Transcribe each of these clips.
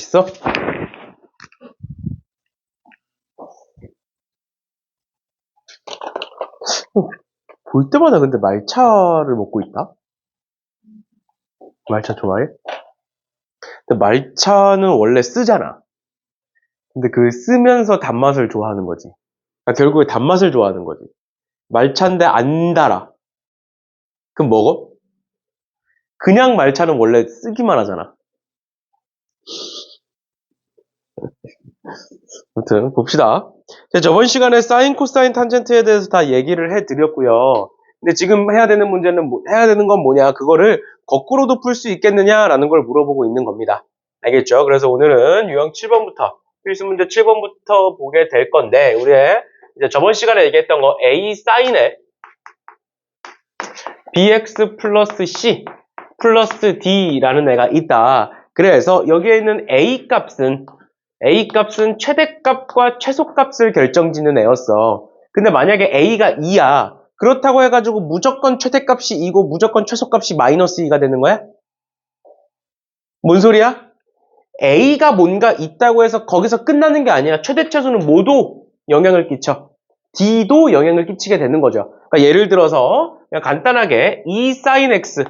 맛있어? 볼 때마다 근데 말차를 먹고 있다? 말차 좋아해? 근데 말차는 원래 쓰잖아. 근데 그 쓰면서 단맛을 좋아하는 거지. 그러니까 결국에 단맛을 좋아하는 거지. 말차인데 안 달아. 그럼 먹어? 그냥 말차는 원래 쓰기만 하잖아. 아무튼 봅시다. 저번 시간에 사인, 코사인, 탄젠트에 대해서 다 얘기를 해드렸고요. 근데 지금 해야 되는 문제는 해야 되는 건 뭐냐? 그거를 거꾸로도 풀 수 있겠느냐라는 걸 물어보고 있는 겁니다. 알겠죠? 그래서 오늘은 유형 7번부터 필수 문제 7번부터 보게 될 건데 우리의 이제 저번 시간에 얘기했던 거 A 사인에 bx 플러스 c 플러스 d라는 애가 있다. 그래서 여기에 있는 A 값은 최대값과 최소값을 결정짓는 애였어. 근데 만약에 A가 2야. 그렇다고 해가지고 무조건 최대값이 2고 무조건 최소값이 마이너스 2가 되는 거야? 뭔 소리야? A가 뭔가 있다고 해서 거기서 끝나는 게 아니라 최대 최소는 모두 영향을 끼쳐. D도 영향을 끼치게 되는 거죠. 그러니까 예를 들어서 그냥 간단하게 2 sin x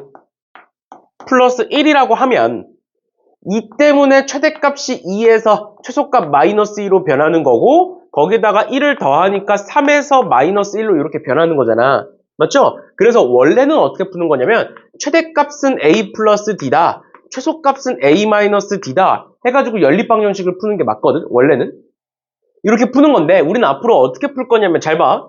플러스 1이라고 하면 이 때문에 최대값이 2에서 최소값 마이너스 2로 변하는 거고 거기다가 1을 더하니까 3에서 마이너스 1로 이렇게 변하는 거잖아. 맞죠? 그래서 원래는 어떻게 푸는 거냐면 최대값은 a 플러스 d다. 최소값은 a 마이너스 d다. 해가지고 연립방정식을 푸는 게 맞거든. 원래는. 이렇게 푸는 건데 우리는 앞으로 어떻게 풀 거냐면 잘 봐.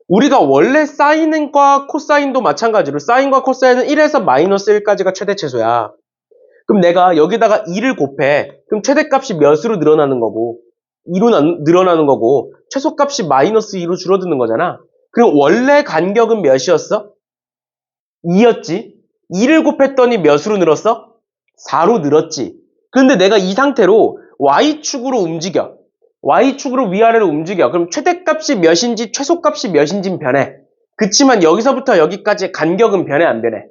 우리가 원래 사인과 코사인도 마찬가지로 사인과 코사인은 1에서 마이너스 1까지가 최대 최소야. 그럼 내가 여기다가 2를 곱해. 그럼 최대값이 몇으로 늘어나는 거고 2로 늘어나는 거고 최소값이 마이너스 2로 줄어드는 거잖아. 그럼 원래 간격은 몇이었어? 2였지. 2를 곱했더니 몇으로 늘었어? 4로 늘었지. 그런데 내가 이 상태로 Y축으로 움직여. Y축으로 위아래로 움직여. 그럼 최대값이 몇인지 최소값이 몇인지는 변해. 그치만 여기서부터 여기까지 간격은 변해 안 변해?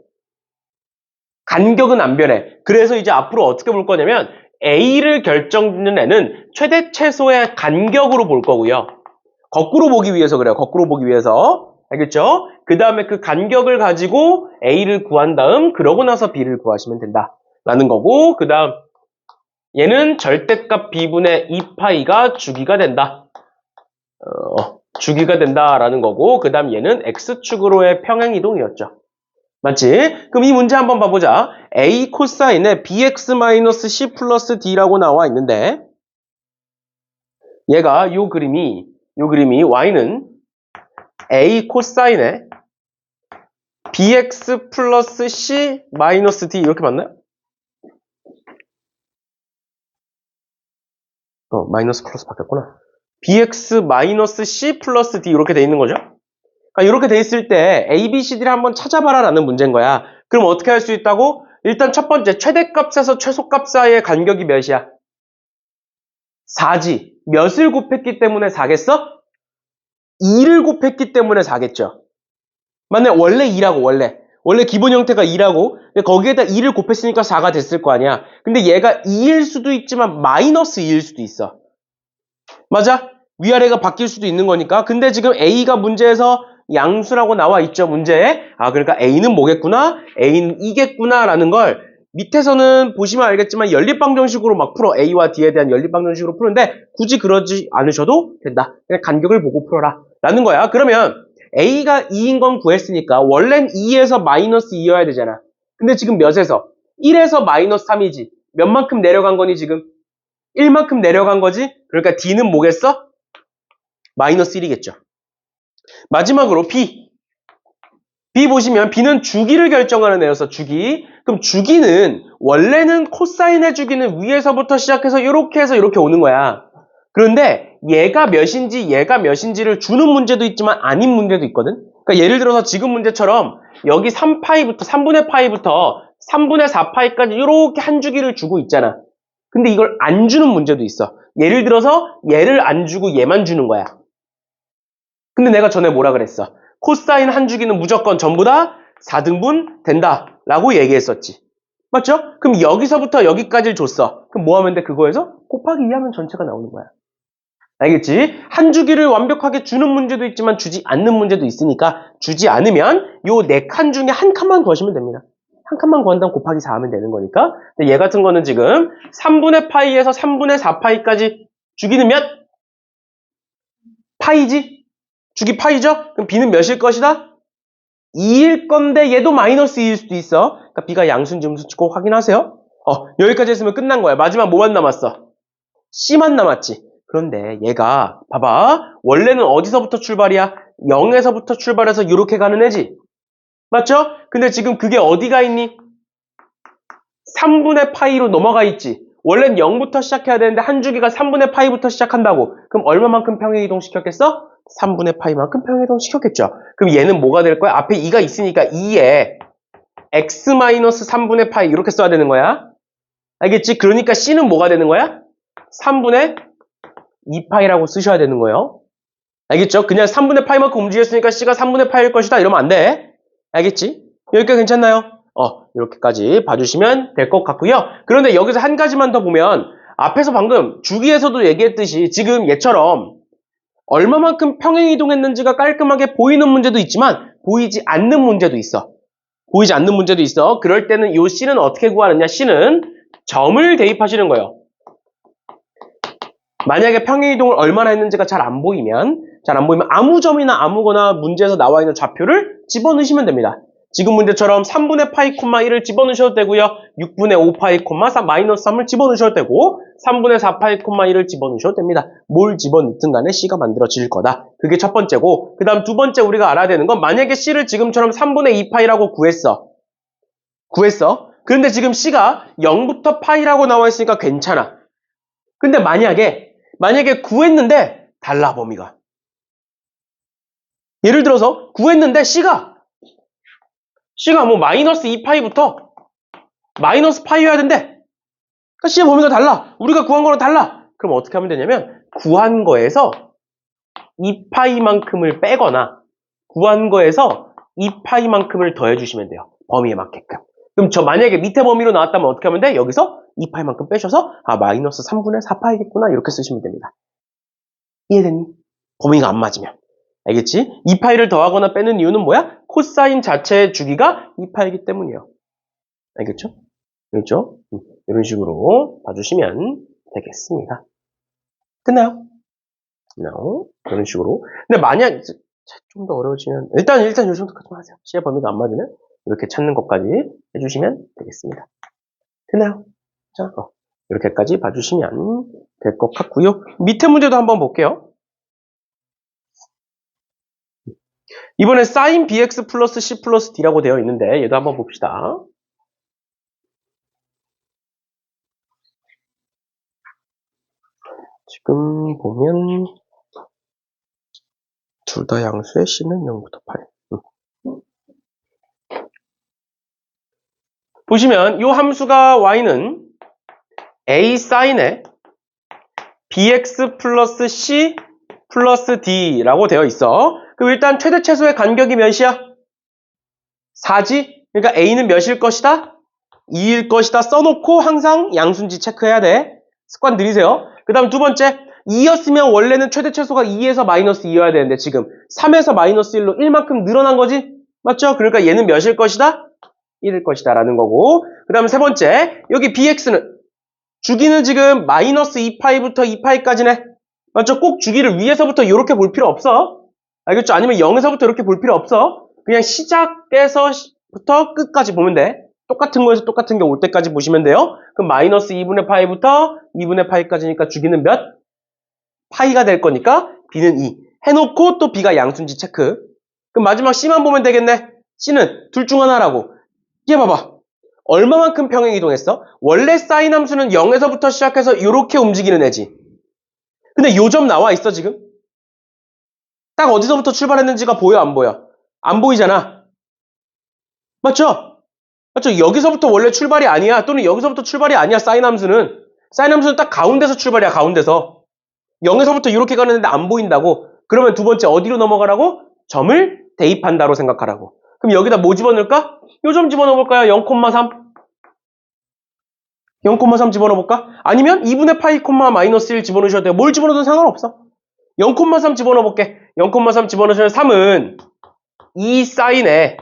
간격은 안 변해. 그래서 이제 앞으로 어떻게 볼 거냐면 A를 결정짓는 애는 최대 최소의 간격으로 볼 거고요. 거꾸로 보기 위해서 그래요. 거꾸로 보기 위해서. 알겠죠? 그 다음에 그 간격을 가지고 A를 구한 다음 그러고 나서 B를 구하시면 된다. 라는 거고 그 다음 얘는 절대값 B분의 2파이가 주기가 된다. 주기가 된다라는 거고 그 다음 얘는 X축으로의 평행이동이었죠. 맞지? 그럼 이 문제 한번 봐보자. A 코사인에 bx-c 플러스 d라고 나와 있는데 얘가 요 그림이 y는 A 코사인에 bx 플러스 c 마이너스 d 이렇게 맞나요? 마이너스 플러스 바뀌었구나. bx 마이너스 c 플러스 d 이렇게 돼 있는 거죠? 그러니까 이렇게 돼 있을 때 A, B, C, D를 한번 찾아봐라 라는 문제인 거야. 그럼 어떻게 할 수 있다고? 일단 첫 번째 최대값에서 최소값 사이의 간격이 몇이야? 4지. 몇을 곱했기 때문에 4겠어? 2를 곱했기 때문에 4겠죠. 맞네. 원래 2라고 원래 기본 형태가 2라고 거기에다 2를 곱했으니까 4가 됐을 거 아니야. 근데 얘가 2일 수도 있지만 마이너스 2일 수도 있어. 맞아? 위아래가 바뀔 수도 있는 거니까. 근데 지금 A가 문제에서 양수라고 나와 있죠, 문제에. 그러니까 A는 뭐겠구나? A는 이겠구나 라는 걸 밑에서는 보시면 알겠지만 연립방정식으로 막 풀어. A와 D에 대한 연립방정식으로 푸는데 굳이 그러지 않으셔도 된다. 그냥 간격을 보고 풀어라 라는 거야. 그러면 A가 2인 건 구했으니까 원래는 2에서 마이너스 2여야 되잖아. 근데 지금 몇에서? 1에서 마이너스 3이지. 몇만큼 내려간 거니 지금? 1만큼 내려간 거지? 그러니까 D는 뭐겠어? 마이너스 1이겠죠. 마지막으로 B 보시면 B는 주기를 결정하는 애여서 주기. 그럼 주기는 원래는 코사인의 주기는 위에서부터 시작해서 이렇게 해서 이렇게 오는 거야. 그런데 얘가 몇인지를 주는 문제도 있지만 아닌 문제도 있거든. 그러니까 예를 들어서 지금 문제처럼 여기 3분의 파이부터 3분의 4파이까지 이렇게 한 주기를 주고 있잖아. 근데 이걸 안 주는 문제도 있어. 예를 들어서 얘를 안 주고 얘만 주는 거야. 근데 내가 전에 뭐라 그랬어? 코사인 한 주기는 무조건 전부 다 4등분 된다 라고 얘기했었지. 맞죠? 그럼 여기서부터 여기까지를 줬어. 그럼 뭐 하면 돼? 그거에서 곱하기 2 하면 전체가 나오는 거야. 알겠지? 한 주기를 완벽하게 주는 문제도 있지만 주지 않는 문제도 있으니까 주지 않으면 요 4칸 중에 한 칸만 구하시면 됩니다. 한 칸만 구한 다음 곱하기 4 하면 되는 거니까. 근데 얘 같은 거는 지금 3분의 파이에서 3분의 4파이까지 주기는 몇? 파이지? 주기 파이죠? 그럼 b는 몇일 것이다? 2일 건데 얘도 마이너스 2일 수도 있어. 그러니까 b가 양수인지 음수인지 꼭 확인하세요. 여기까지 했으면 끝난 거야. 마지막 뭐만 남았어? c만 남았지. 그런데 얘가 봐봐. 원래는 어디서부터 출발이야? 0에서부터 출발해서 이렇게 가는 애지. 맞죠? 근데 지금 그게 어디가 있니? 3분의 파이로 넘어가 있지. 원래는 0부터 시작해야 되는데 한 주기가 3분의 파이부터 시작한다고. 그럼 얼마만큼 평행이동 시켰겠어? 3분의 파이만큼 평행이동 시켰겠죠. 그럼 얘는 뭐가 될 거야? 앞에 2가 있으니까 2에 x-3분의 파이 이렇게 써야 되는 거야. 알겠지? 그러니까 c는 뭐가 되는 거야? 3분의 2파이라고 쓰셔야 되는 거예요. 알겠죠? 그냥 3분의 파이만큼 움직였으니까 c가 3분의 파이일 것이다 이러면 안 돼. 알겠지? 여기까지 괜찮나요? 이렇게까지 봐주시면 될 것 같고요. 그런데 여기서 한 가지만 더 보면 앞에서 방금 주기에서도 얘기했듯이 지금 얘처럼 얼마만큼 평행이동했는지가 깔끔하게 보이는 문제도 있지만 보이지 않는 문제도 있어. 보이지 않는 문제도 있어. 그럴 때는 이 c는 어떻게 구하느냐? c는 점을 대입하시는 거예요. 만약에 평행이동을 얼마나 했는지가 잘 안 보이면 아무 점이나 아무거나 문제에서 나와 있는 좌표를 집어넣으시면 됩니다. 지금 문제처럼 3분의 파이, 1을 집어넣으셔도 되고요. 6분의 5파이, 마이너스 3을 집어넣으셔도 되고 3분의 4파이, 1을 집어넣으셔도 됩니다. 뭘 집어넣든 간에 c가 만들어질 거다. 그게 첫 번째고 그 다음 두 번째 우리가 알아야 되는 건 만약에 c를 지금처럼 3분의 2파이라고 구했어. 그런데 지금 c가 0부터 파이라고 나와 있으니까 괜찮아. 근데 만약에 구했는데 달라 범위가. 예를 들어서 구했는데 C가 뭐 마이너스 2파이부터 마이너스 파이여야 된대. 그러니까 C의 범위가 달라. 우리가 구한 거랑 달라. 그럼 어떻게 하면 되냐면 구한 거에서 2파이만큼을 빼거나 구한 거에서 2파이만큼을 더해주시면 돼요. 범위에 맞게끔. 그럼 만약에 밑에 범위로 나왔다면 어떻게 하면 돼? 여기서 2파이만큼 빼셔서 마이너스 3분의 4파이겠구나 이렇게 쓰시면 됩니다. 이해됐니? 범위가 안 맞으면. 알겠지? 2파이를 더하거나 빼는 이유는 뭐야? 코사인 자체의 주기가 2파이기 때문이에요. 알겠죠? 이런 식으로 봐주시면 되겠습니다. 끝나요? No. 이런 식으로. 근데 만약 좀 더 어려워지면 일단 이 정도까지만 하세요. C의 범위가 안 맞으면 이렇게 찾는 것까지 해주시면 되겠습니다. 됐나요? 자, 이렇게까지 봐주시면 될 것 같고요. 밑에 문제도 한번 볼게요. 이번에 sin bx 플러스 c 플러스 d라고 되어 있는데 얘도 한번 봅시다. 지금 보면 둘 다 양수의 c는 0부터 8. 보시면 이 함수가 y는 a sin에 bx 플러스 c 플러스 d라고 되어 있어. 그럼 일단 최대 최소의 간격이 몇이야? 4지? 그러니까 a는 몇일 것이다? 2일 것이다 써놓고 항상 양수인지 체크해야 돼. 습관 들이세요. 그 다음 두 번째 2였으면 원래는 최대 최소가 2에서 마이너스 2여야 되는데 지금 3에서 마이너스 1로 1만큼 늘어난 거지? 맞죠? 그러니까 얘는 몇일 것이다? 1일 것이다 라는 거고 그 다음 세 번째 여기 bx는 주기는 지금 마이너스 2파이부터 2파이까지네. 맞죠? 꼭 주기를 위에서부터 이렇게 볼 필요 없어. 알겠죠? 아니면 0에서부터 이렇게 볼 필요 없어. 그냥 시작에서부터 끝까지 보면 돼. 똑같은 거에서 똑같은 게 올 때까지 보시면 돼요. 그럼 마이너스 2분의 파이부터 2분의 파이까지니까 주기는 몇? 파이가 될 거니까 b는 2. 해놓고 또 b가 양수인지 체크. 그럼 마지막 c만 보면 되겠네. c는 둘 중 하나라고. 얘 봐봐. 얼마만큼 평행이동했어? 원래 사인 함수는 0에서부터 시작해서 이렇게 움직이는 애지. 근데 요 점 나와 있어 지금? 딱 어디서부터 출발했는지가 보여 안 보여? 안 보이잖아. 맞죠? 여기서부터 원래 출발이 아니야. 또는 여기서부터 출발이 아니야. 사인 함수는 딱 가운데서 출발이야. 가운데서 0에서부터 이렇게 가는데 안 보인다고. 그러면 두 번째 어디로 넘어가라고? 점을 대입한다로 생각하라고. 그럼 여기다 뭐 집어넣을까? 요 점 집어넣어볼까요? 0,3. 0,3 집어넣어볼까? 아니면 2분의 파이, 마이너스 1 집어넣으셔도 돼요. 뭘 집어넣어도 상관없어. 0,3 집어넣어볼게. 0,3 집어넣으시면 3은 2 사인에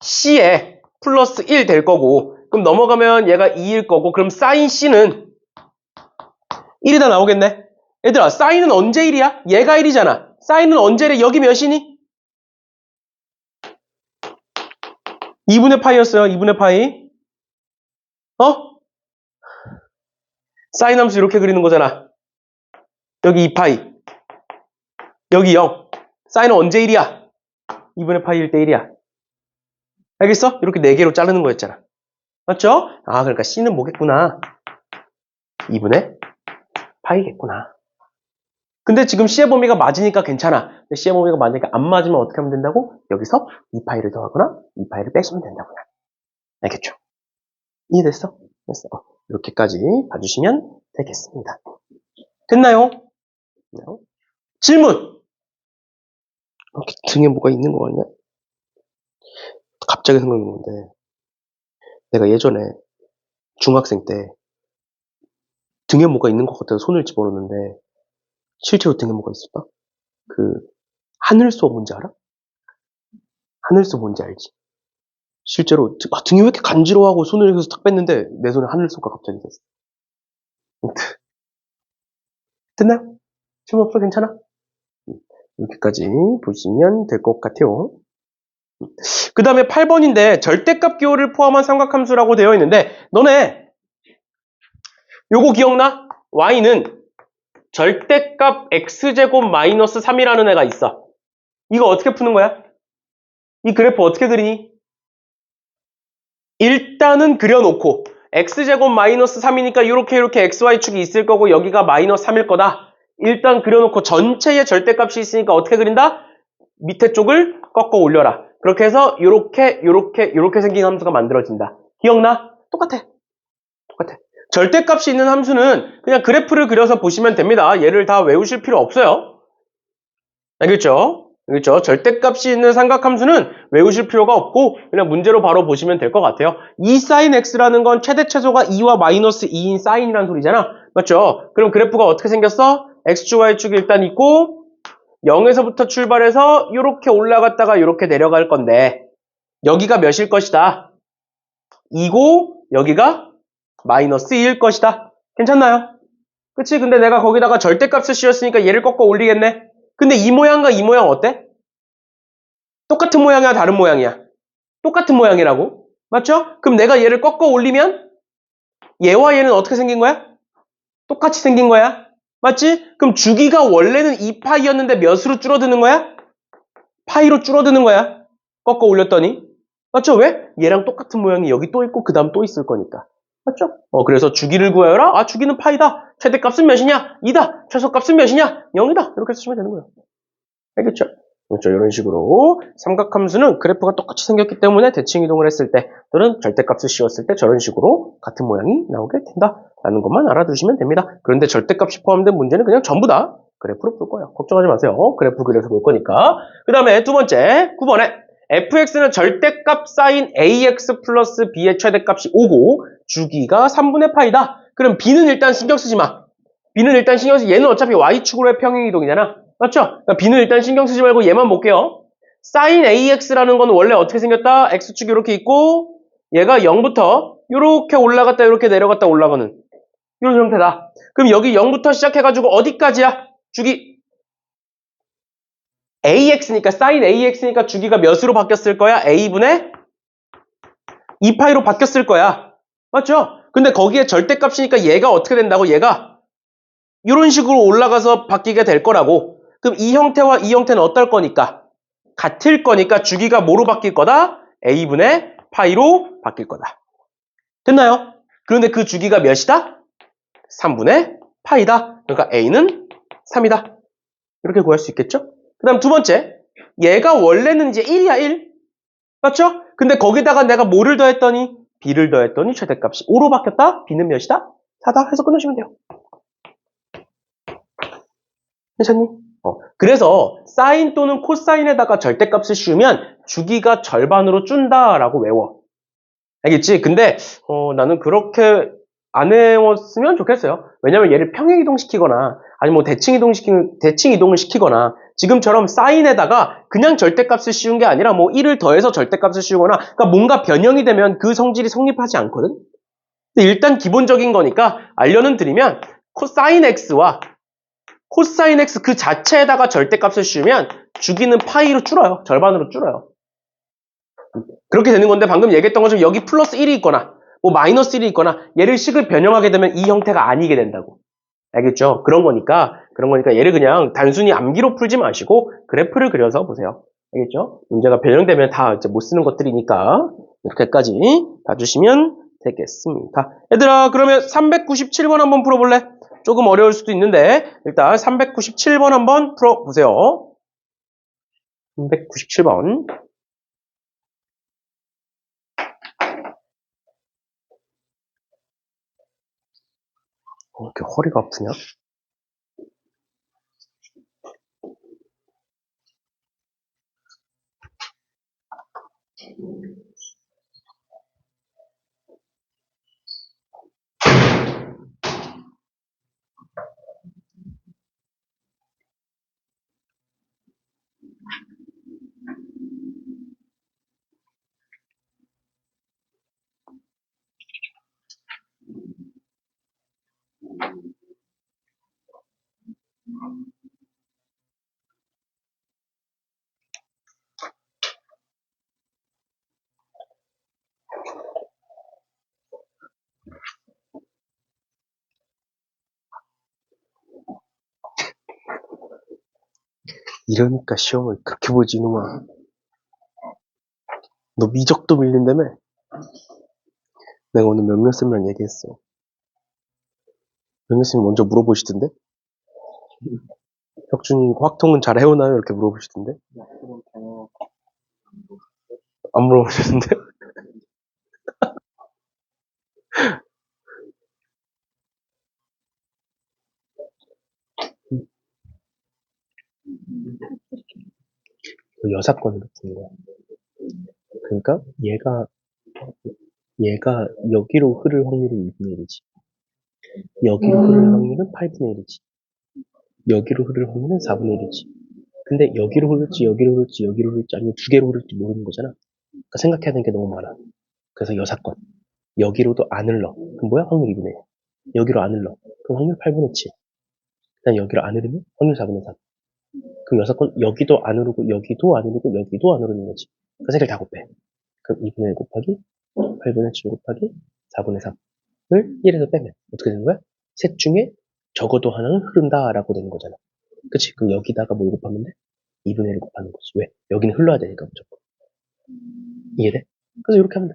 C에 플러스 1 될 거고, 그럼 넘어가면 얘가 2일 거고, 그럼 사인 C는 1이 다 나오겠네. 얘들아, 사인은 언제 1이야? 얘가 1이잖아. 사인은 언제 1이? 여기 몇이니? 2분의 파이였어요. 2분의 파이. 사인 함수 이렇게 그리는 거잖아. 여기 2파이. 여기 0. 사인은 언제 1이야? 2분의 파이일 때 1이야. 알겠어? 이렇게 4개로 자르는 거였잖아. 맞죠? 아, 그러니까 C는 뭐겠구나. 2분의 파이겠구나. 근데 지금 C의 범위가 맞으니까 괜찮아. 근데 C의 범위가 맞으니까 안 맞으면 어떻게 하면 된다고? 여기서 2파이를 더하거나 2파이를 빼시면 된다고요. 알겠죠? 이해됐어? 됐어. 이렇게까지 봐주시면 되겠습니다. 됐나요? 질문! 이렇게 등에 뭐가 있는 거 같냐? 갑자기 생각난 건데, 내가 예전에 중학생 때 등에 뭐가 있는 것 같아서 손을 집어넣는데 실제로 등에 뭐가 있었다? 그 하늘소 뭔지 알아? 하늘소 뭔지 알지? 실제로 등이 왜 이렇게 간지러워하고 손을 해서 탁 뺐는데 내 손에 하늘소가 갑자기 있었어. 됐나요? 질문 없어? 괜찮아? 이렇게까지 보시면 될 것 같아요. 그 다음에 8번인데 절대값 기호를 포함한 삼각함수라고 되어 있는데 너네 요거 기억나? y는 절대값 x제곱 마이너스 3이라는 애가 있어. 이거 어떻게 푸는 거야? 이 그래프 어떻게 그리니? 일단은 그려놓고 x제곱 마이너스 3이니까 이렇게 xy축이 있을 거고 여기가 마이너스 3일 거다. 일단 그려놓고 전체의 절대값이 있으니까 어떻게 그린다? 밑에 쪽을 꺾어 올려라. 그렇게 해서 요렇게 생긴 함수가 만들어진다. 기억나? 똑같아. 절대값이 있는 함수는 그냥 그래프를 그려서 보시면 됩니다. 얘를 다 외우실 필요 없어요. 알겠죠? 절대값이 있는 삼각함수는 외우실 필요가 없고 그냥 문제로 바로 보시면 될 것 같아요. 2sin x라는 건 최대 최소가 2와 마이너스 2인 사인이라는 소리잖아. 맞죠? 그럼 그래프가 어떻게 생겼어? x축, y축이 일단 있고 0에서부터 출발해서 이렇게 올라갔다가 이렇게 내려갈 건데 여기가 몇일 것이다? 2고 여기가 마이너스 2일 것이다. 괜찮나요? 그치? 근데 내가 거기다가 절대값을 씌웠으니까 얘를 꺾어 올리겠네. 근데 이 모양과 이 모양 어때? 똑같은 모양이야, 다른 모양이야? 똑같은 모양이라고. 맞죠? 그럼 내가 얘를 꺾어 올리면 얘와 얘는 어떻게 생긴 거야? 똑같이 생긴 거야. 맞지? 그럼 주기가 원래는 2파이였는데 몇으로 줄어드는 거야? 파이로 줄어드는 거야. 꺾어 올렸더니. 맞죠? 왜? 얘랑 똑같은 모양이 여기 또 있고 그 다음 또 있을 거니까. 맞죠? 그래서 주기를 구하여라. 아, 주기는 파이다. 최대값은 몇이냐? 2다. 최소값은 몇이냐? 0이다. 이렇게 쓰시면 되는 거예요. 알겠죠? 그렇죠. 이런 식으로 삼각함수는 그래프가 똑같이 생겼기 때문에 대칭 이동을 했을 때 또는 절대값을 씌웠을 때 저런 식으로 같은 모양이 나오게 된다라는 것만 알아두시면 됩니다. 그런데 절대값이 포함된 문제는 그냥 전부 다 그래프로 풀 거예요. 걱정하지 마세요. 그래프 그려서 볼 거니까. 그 다음에 두 번째 9번에 fx는 절대값 사인 ax 플러스 b의 최대값이 5고 주기가 3분의 파이다. 그럼 b는 일단 신경 쓰지 마. b는 일단 신경 쓰지. 얘는 어차피 y축으로의 평행이동이잖아. 맞죠? 그러니까 b는 일단 신경 쓰지 말고 얘만 볼게요. sin ax라는 건 원래 어떻게 생겼다? x축이 이렇게 있고 얘가 0부터 이렇게 올라갔다 이렇게 내려갔다 올라가는 이런 형태다. 그럼 여기 0부터 시작해가지고 어디까지야? 주기 ax니까 sin ax니까 주기가 몇으로 바뀌었을 거야? a분의 2파이로 바뀌었을 거야. 맞죠? 근데 거기에 절대값이니까 얘가 어떻게 된다고? 얘가 이런 식으로 올라가서 바뀌게 될 거라고. 그럼 이 형태와 이 형태는 어떨 거니까? 같을 거니까 주기가 뭐로 바뀔 거다? a분의 파이로 바뀔 거다. 됐나요? 그런데 그 주기가 몇이다? 3분의 파이다. 그러니까 a는 3이다. 이렇게 구할 수 있겠죠? 그 다음 두 번째. 얘가 원래는 이제 1이야, 1. 맞죠? 근데 거기다가 내가 뭐를 더했더니? b를 더했더니 최대값이 5로 바뀌었다? b는 몇이다? 4다. 해서 끝내시면 돼요. 괜찮니? 그래서 사인 또는 코사인에다가 절대값을 씌우면 주기가 절반으로 준다라고 외워. 알겠지? 근데 나는 그렇게 안 외웠으면 좋겠어요. 왜냐면 얘를 평행 이동시키거나 아니면 뭐 대칭 이동을 시키거나 지금처럼 사인에다가 그냥 절대값을 씌운 게 아니라 뭐 1을 더해서 절대값을 씌우거나 그러니까 뭔가 변형이 되면 그 성질이 성립하지 않거든. 근데 일단 기본적인 거니까 알려는 드리면 코사인 x와 코사인 x 그 자체에다가 절대값을 씌우면 주기는 파이로 줄어요. 절반으로 줄어요. 그렇게 되는 건데 방금 얘기했던 것처럼 여기 플러스 1이 있거나 뭐 마이너스 1이 있거나 얘를 식을 변형하게 되면 이 형태가 아니게 된다고. 알겠죠? 그런 거니까 얘를 그냥 단순히 암기로 풀지 마시고 그래프를 그려서 보세요. 알겠죠? 문제가 변형되면 다 이제 못 쓰는 것들이니까 이렇게까지 봐주시면 되겠습니다. 얘들아 그러면 397번 한번 풀어볼래? 조금 어려울 수도 있는데 일단 397번 한번 풀어보세요. 397번. 왜 이렇게 허리가 아프냐? 이러니까 시험을 그렇게 보지 이놈아. 너 미적도 밀린다며? 내가 오늘 몇몇 쌤이랑 얘기했어. 몇몇 쌤이 먼저 물어보시던데? 혁준이 확통은 잘 해오나요? 이렇게 물어보시던데? 안 물어보셨는데? 여사건으로 푸는 거야. 그러니까 얘가 여기로 흐를 확률이 2분의 1이지. 여기로 흐를 확률은 8분의 1이지. 여기로 흐를 확률은 4분의 1이지. 근데 여기로 흐를지 여기로 흐를지 여기로 흐를지 아니면 두 개로 흐를지 모르는 거잖아. 그러니까 생각해야 되는 게 너무 많아. 그래서 여사건. 여기로도 안 흘러. 그럼 뭐야? 확률 2분의 1. 여기로 안 흘러. 그럼 확률 8분의 7. 그다음 여기로 안 흐르면 확률 4분의 3. 그럼 여사건 여기도 안 흐르고 여기도 안 흐르고 여기도 안 흐르는 거지. 그 세 개를 다 곱해. 그럼 2분의 1 곱하기 8분의 7 곱하기 4분의 3을 1에서 빼면 어떻게 되는 거야? 셋 중에 적어도 하나는 흐른다라고 되는 거잖아. 그치? 그럼 여기다가 뭘 곱하면 돼? 2분의 1을 곱하는 거지. 왜? 여기는 흘러야 되니까 무조건. 이해돼? 그래서 이렇게 하면 돼.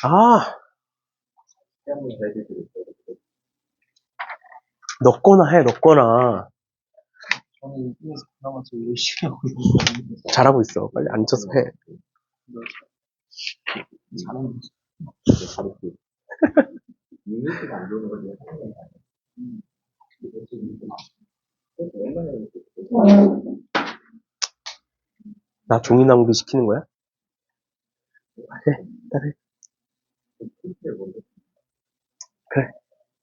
아, 넣거나 해, 넣거나. 저는 이에서 그나마 제일 열심히 하고 있는 거 잘하고 있어. 빨리 앉아서 해. 잘하는 거지. 잘했고. 유니티가 안 되는 거지. 나 종이 낭비 시키는 거야? 해, 따래. 그래,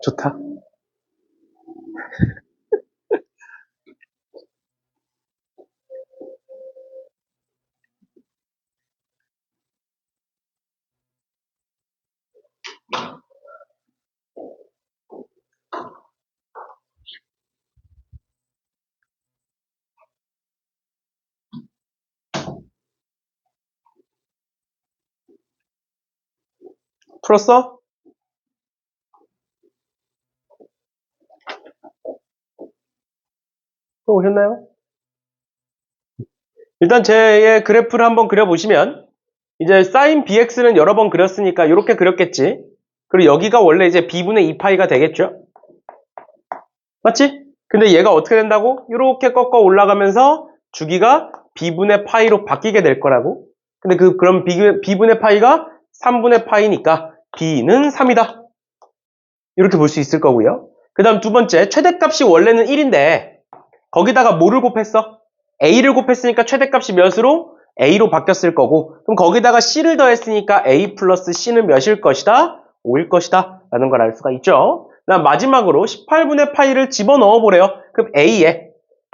좋다. 풀었어? 풀어오셨나요? 일단 제 그래프를 한번 그려보시면 이제 sin bx는 여러 번 그렸으니까 이렇게 그렸겠지. 그리고 여기가 원래 이제 b분의 2파이가 되겠죠. 맞지? 근데 얘가 어떻게 된다고? 이렇게 꺾어 올라가면서 주기가 b분의 파이로 바뀌게 될 거라고. 근데 그럼 b분의 파이가 3분의 파이니까 b는 3이다. 이렇게 볼 수 있을 거고요. 그 다음 두 번째, 최대값이 원래는 1인데 거기다가 뭐를 곱했어? a를 곱했으니까 최대값이 몇으로? A로 바뀌었을 거고, 그럼 거기다가 C를 더했으니까 A 플러스 C는 몇일 것이다? 5일 것이다. 라는 걸 알 수가 있죠. 그다음 마지막으로 18분의 파이를 집어넣어 보래요. 그럼 A에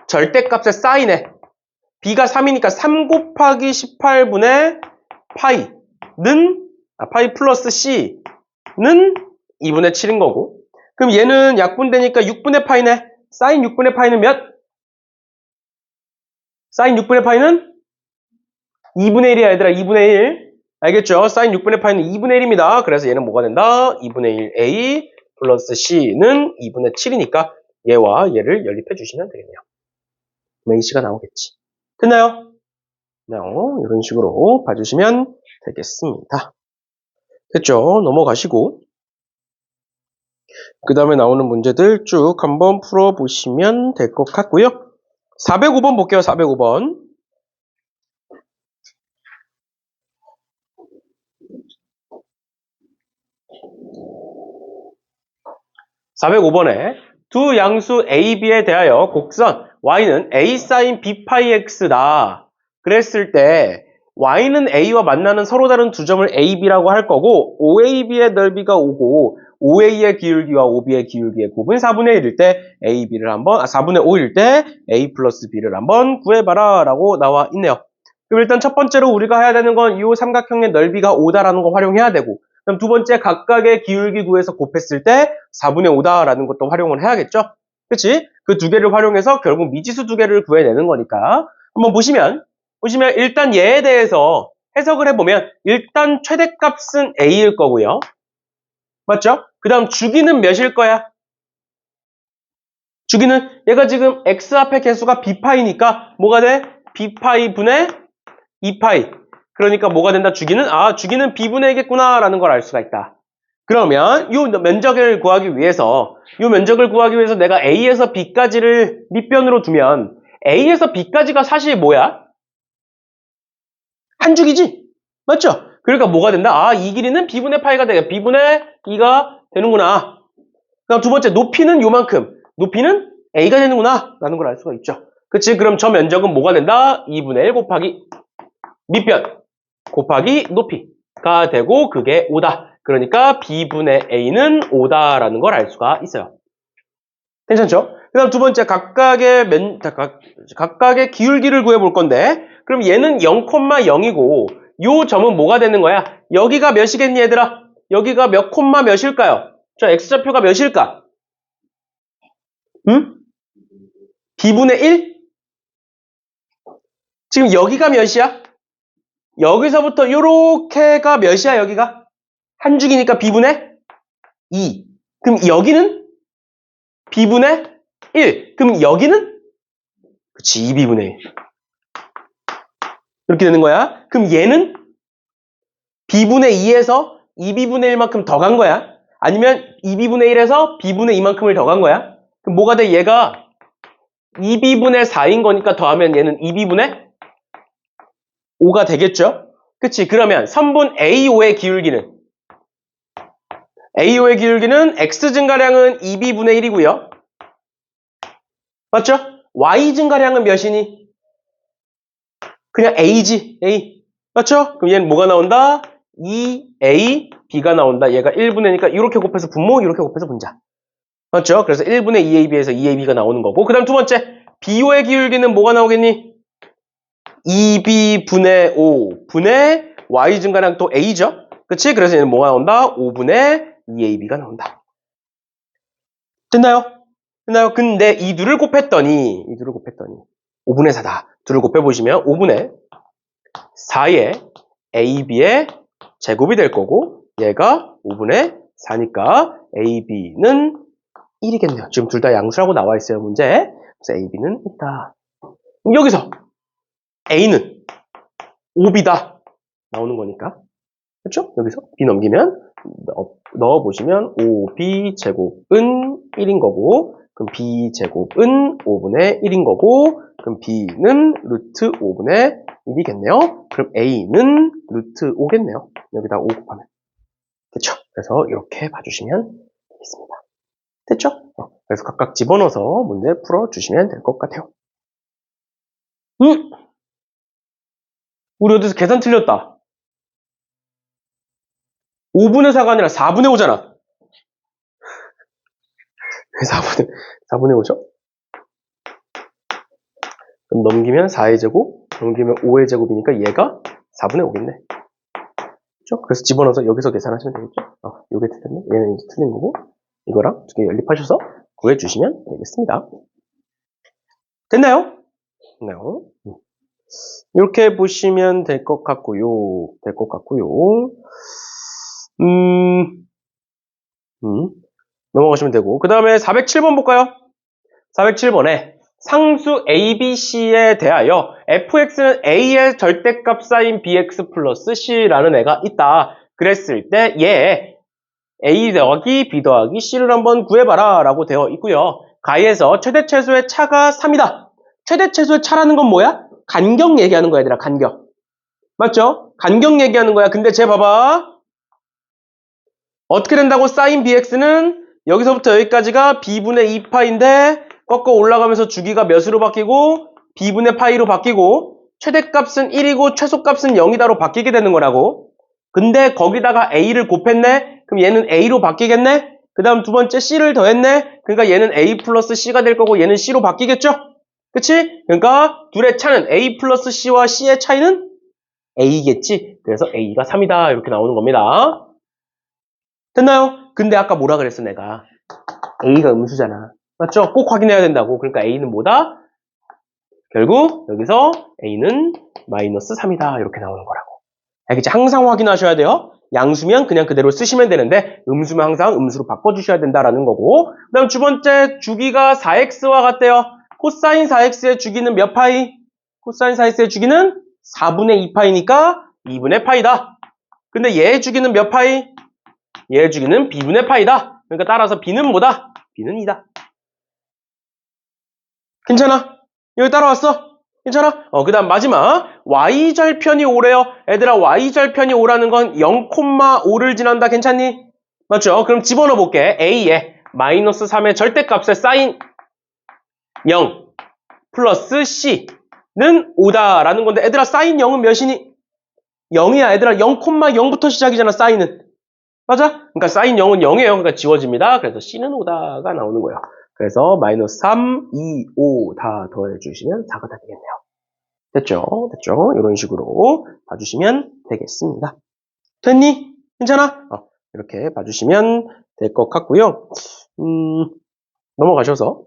절대값의 사인에 B가 3이니까 3 곱하기 18분의 파이는, 파이 플러스 C는 2분의 7인 거고, 그럼 얘는 약분되니까 6분의 파이네. 사인 6분의 파이는 몇? 사인 6분의 파이는 2분의 1이야, 얘들아. 2분의 1. 알겠죠? 사인 6분의 파이는 2분의 1입니다. 그래서 얘는 뭐가 된다? 2분의 1 A 플러스 C는 2분의 7이니까 얘와 얘를 연립해 주시면 되겠네요. 그럼 A씨가 나오겠지. 됐나요? 네, 이런 식으로 봐주시면 되겠습니다. 됐죠? 넘어가시고 그 다음에 나오는 문제들 쭉 한번 풀어보시면 될 것 같고요. 405번 볼게요. 405번. 405번에 두 양수 A, B에 대하여 곡선 Y는 A sin B 파이 X다. 그랬을 때 Y는 A와 만나는 서로 다른 두 점을 A, B라고 할 거고 OAB의 넓이가 5고 OA의 기울기와 OB의 기울기의 곱은 4분의 1일 때 A, B를 한번 4분의 5일 때 A 플러스 B를 한번 구해봐라 라고 나와 있네요. 그럼 일단 첫 번째로 우리가 해야 되는 건 이 삼각형의 넓이가 5다라는 거 활용해야 되고, 그럼 두 번째 각각의 기울기 구해서 곱했을 때 4분의 5다라는 것도 활용을 해야겠죠? 그치? 그 두 개를 활용해서 결국 미지수 두 개를 구해내는 거니까 한번 보시면 일단 얘에 대해서 해석을 해보면 일단 최대값은 A일 거고요. 맞죠? 그 다음 주기는 몇일 거야? 주기는 얘가 지금 X 앞에 개수가 B파이니까 뭐가 돼? B파이 분의 2파이. 그러니까 뭐가 된다? 주기는? 주기는 B분의 1겠구나 라는 걸 알 수가 있다. 그러면 이 면적을 구하기 위해서 내가 A에서 B까지를 밑변으로 두면 A에서 B까지가 사실 뭐야? 한 주기지? 맞죠? 그러니까 뭐가 된다? 이 길이는 B분의 파이가 되게 B분의 2가 되는구나. 그럼 두 번째 높이는 요만큼. 높이는 A가 되는구나 라는 걸 알 수가 있죠. 그치? 그럼 저 면적은 뭐가 된다? 2분의 1 곱하기 밑변 곱하기 높이가 되고 그게 5다. 그러니까 B분의 A는 5다라는 걸 알 수가 있어요. 괜찮죠? 그 다음 두 번째 각각의 기울기를 구해볼 건데 그럼 얘는 0,0이고 요 점은 뭐가 되는 거야? 여기가 몇이겠니 얘들아? 여기가 몇 콤마 몇일까요? 저 X좌표가 몇일까? 응? B분의 1? 지금 여기가 몇이야? 여기서부터 요렇게가 몇이야 여기가? 한 줄기니까 B분의 2. 그럼 여기는 B분의 1. 그럼 여기는? 그치, 2B분의 1. 이렇게 되는 거야. 그럼 얘는 B분의 2에서 2B분의 1만큼 더 간 거야. 아니면 2B분의 1에서 B분의 2만큼을 더 간 거야. 그럼 뭐가 돼? 얘가 2B분의 4인 거니까 더하면 얘는 2B분의 5가 되겠죠? 그치? 그러면 선분 AO의 기울기는 X 증가량은 2B분의 1이고요. 맞죠? Y 증가량은 몇이니? 그냥 A지, A. 맞죠? 그럼 얘는 뭐가 나온다? 2A, B가 나온다. 얘가 1분의니까 이렇게 곱해서 분모, 이렇게 곱해서 분자. 맞죠? 그래서 1분의 2AB에서 2AB가 나오는 거고. 그 다음 두 번째, BO의 기울기는 뭐가 나오겠니? 2B분의 5분의 Y 증가량 또 A죠? 그치? 그래서 얘는 뭐가 나온다? 5분의 2AB가 나온다. 됐나요? 근데 이 둘을 곱했더니 5분의 4다. 둘을 곱해보시면 5분의 4의 AB의 제곱이 될 거고 얘가 5분의 4니까 AB는 1이겠네요. 지금 둘 다 양수라고 나와 있어요, 문제. 그래서 AB는 있다. 그럼 여기서 A는 5B다. 나오는 거니까. 그렇죠? 여기서 B 넘기면 넣어보시면 5B 제곱은 1인 거고 그럼 B 제곱은 5분의 1인 거고 그럼 B는 루트 5분의 1이겠네요. 그럼 A는 루트 5겠네요. 여기다 5 곱하면. 됐죠? 그래서 이렇게 봐주시면 되겠습니다. 됐죠? 그래서 각각 집어넣어서 문제 풀어주시면 될 것 같아요. 우리 어디서 계산 틀렸다. 5분의 4가 아니라 4분의 5잖아. 왜 4분의 5죠? 그럼 넘기면 4의 제곱, 넘기면 5의 제곱이니까 얘가 4분의 5겠네. 그렇죠? 그래서 집어넣어서 여기서 계산하시면 되겠죠? 요게 틀렸네. 얘는 이제 틀린 거고, 이거랑 두 개 연립하셔서 구해주시면 되겠습니다. 됐나요? 됐나요? 이렇게 보시면 될 것 같고요. 넘어가시면 되고. 그 다음에 407번 볼까요? 407번에 상수 ABC에 대하여 fx는 a의 절대값 사인 bx 플러스 c라는 애가 있다. 그랬을 때 얘 a 더하기 b 더하기 c를 한번 구해봐라 라고 되어 있고요. 가에서 최대 최소의 차가 3이다. 최대 최소의 차라는 건 뭐야? 간격 얘기하는 거야, 얘들아. 간격. 맞죠? 간격 얘기하는 거야. 근데 쟤 봐봐. 어떻게 된다고? 사인 bx는 여기서부터 여기까지가 b분의 2파인데 꺾어 올라가면서 주기가 몇으로 바뀌고 b분의 파이로 바뀌고 최대값은 1이고 최소값은 0이다로 바뀌게 되는 거라고. 근데 거기다가 a를 곱했네? 그럼 얘는 a로 바뀌겠네? 그 다음 두 번째 c를 더했네? 그러니까 얘는 a 플러스 c가 될 거고 얘는 c로 바뀌겠죠? 그치? 그러니까 둘의 차는 a 플러스 c와 c의 차이는 a겠지? 그래서 a가 3이다 이렇게 나오는 겁니다. 됐나요? 근데 아까 뭐라 그랬어 내가? a가 음수잖아. 맞죠? 꼭 확인해야 된다고. 그러니까 a는 뭐다? 결국 여기서 a는 마이너스 3이다 이렇게 나오는 거라고. 알겠지? 항상 확인하셔야 돼요. 양수면 그냥 그대로 쓰시면 되는데 음수면 항상 음수로 바꿔주셔야 된다라는 거고. 그 다음 두 번째 주기가 4x와 같대요. 코사인 4x의 주기는 몇 파이? 코사인 4x의 주기는 4분의 2파이니까 2분의 파이다. 근데 얘의 주기는 몇 파이? 얘의 주기는 b분의 파이다. 그러니까 따라서 b는 뭐다? b는 2다. 괜찮아? 여기 따라왔어? 괜찮아? 그 다음 마지막 y절편이 5래요. 얘들아 y절편이 5라는 건 0,5를 지난다. 괜찮니? 맞죠? 그럼 집어넣어 볼게. a에 마이너스 3의 절대값의 사인 0 플러스 c는 5다라는 건데 얘들아 사인 0은 몇이니? 0이야. 얘들아 0,0부터 시작이잖아. 사인은. 맞아? 그러니까 사인 0은 0이에요. 그러니까 지워집니다. 그래서 c는 5다가 나오는 거예요. 그래서 마이너스 3, 2, 5 다 더해주시면 4가 다 되겠네요. 됐죠? 됐죠? 이런 식으로 봐주시면 되겠습니다. 됐니? 괜찮아? 이렇게 봐주시면 될 것 같고요. 넘어가셔서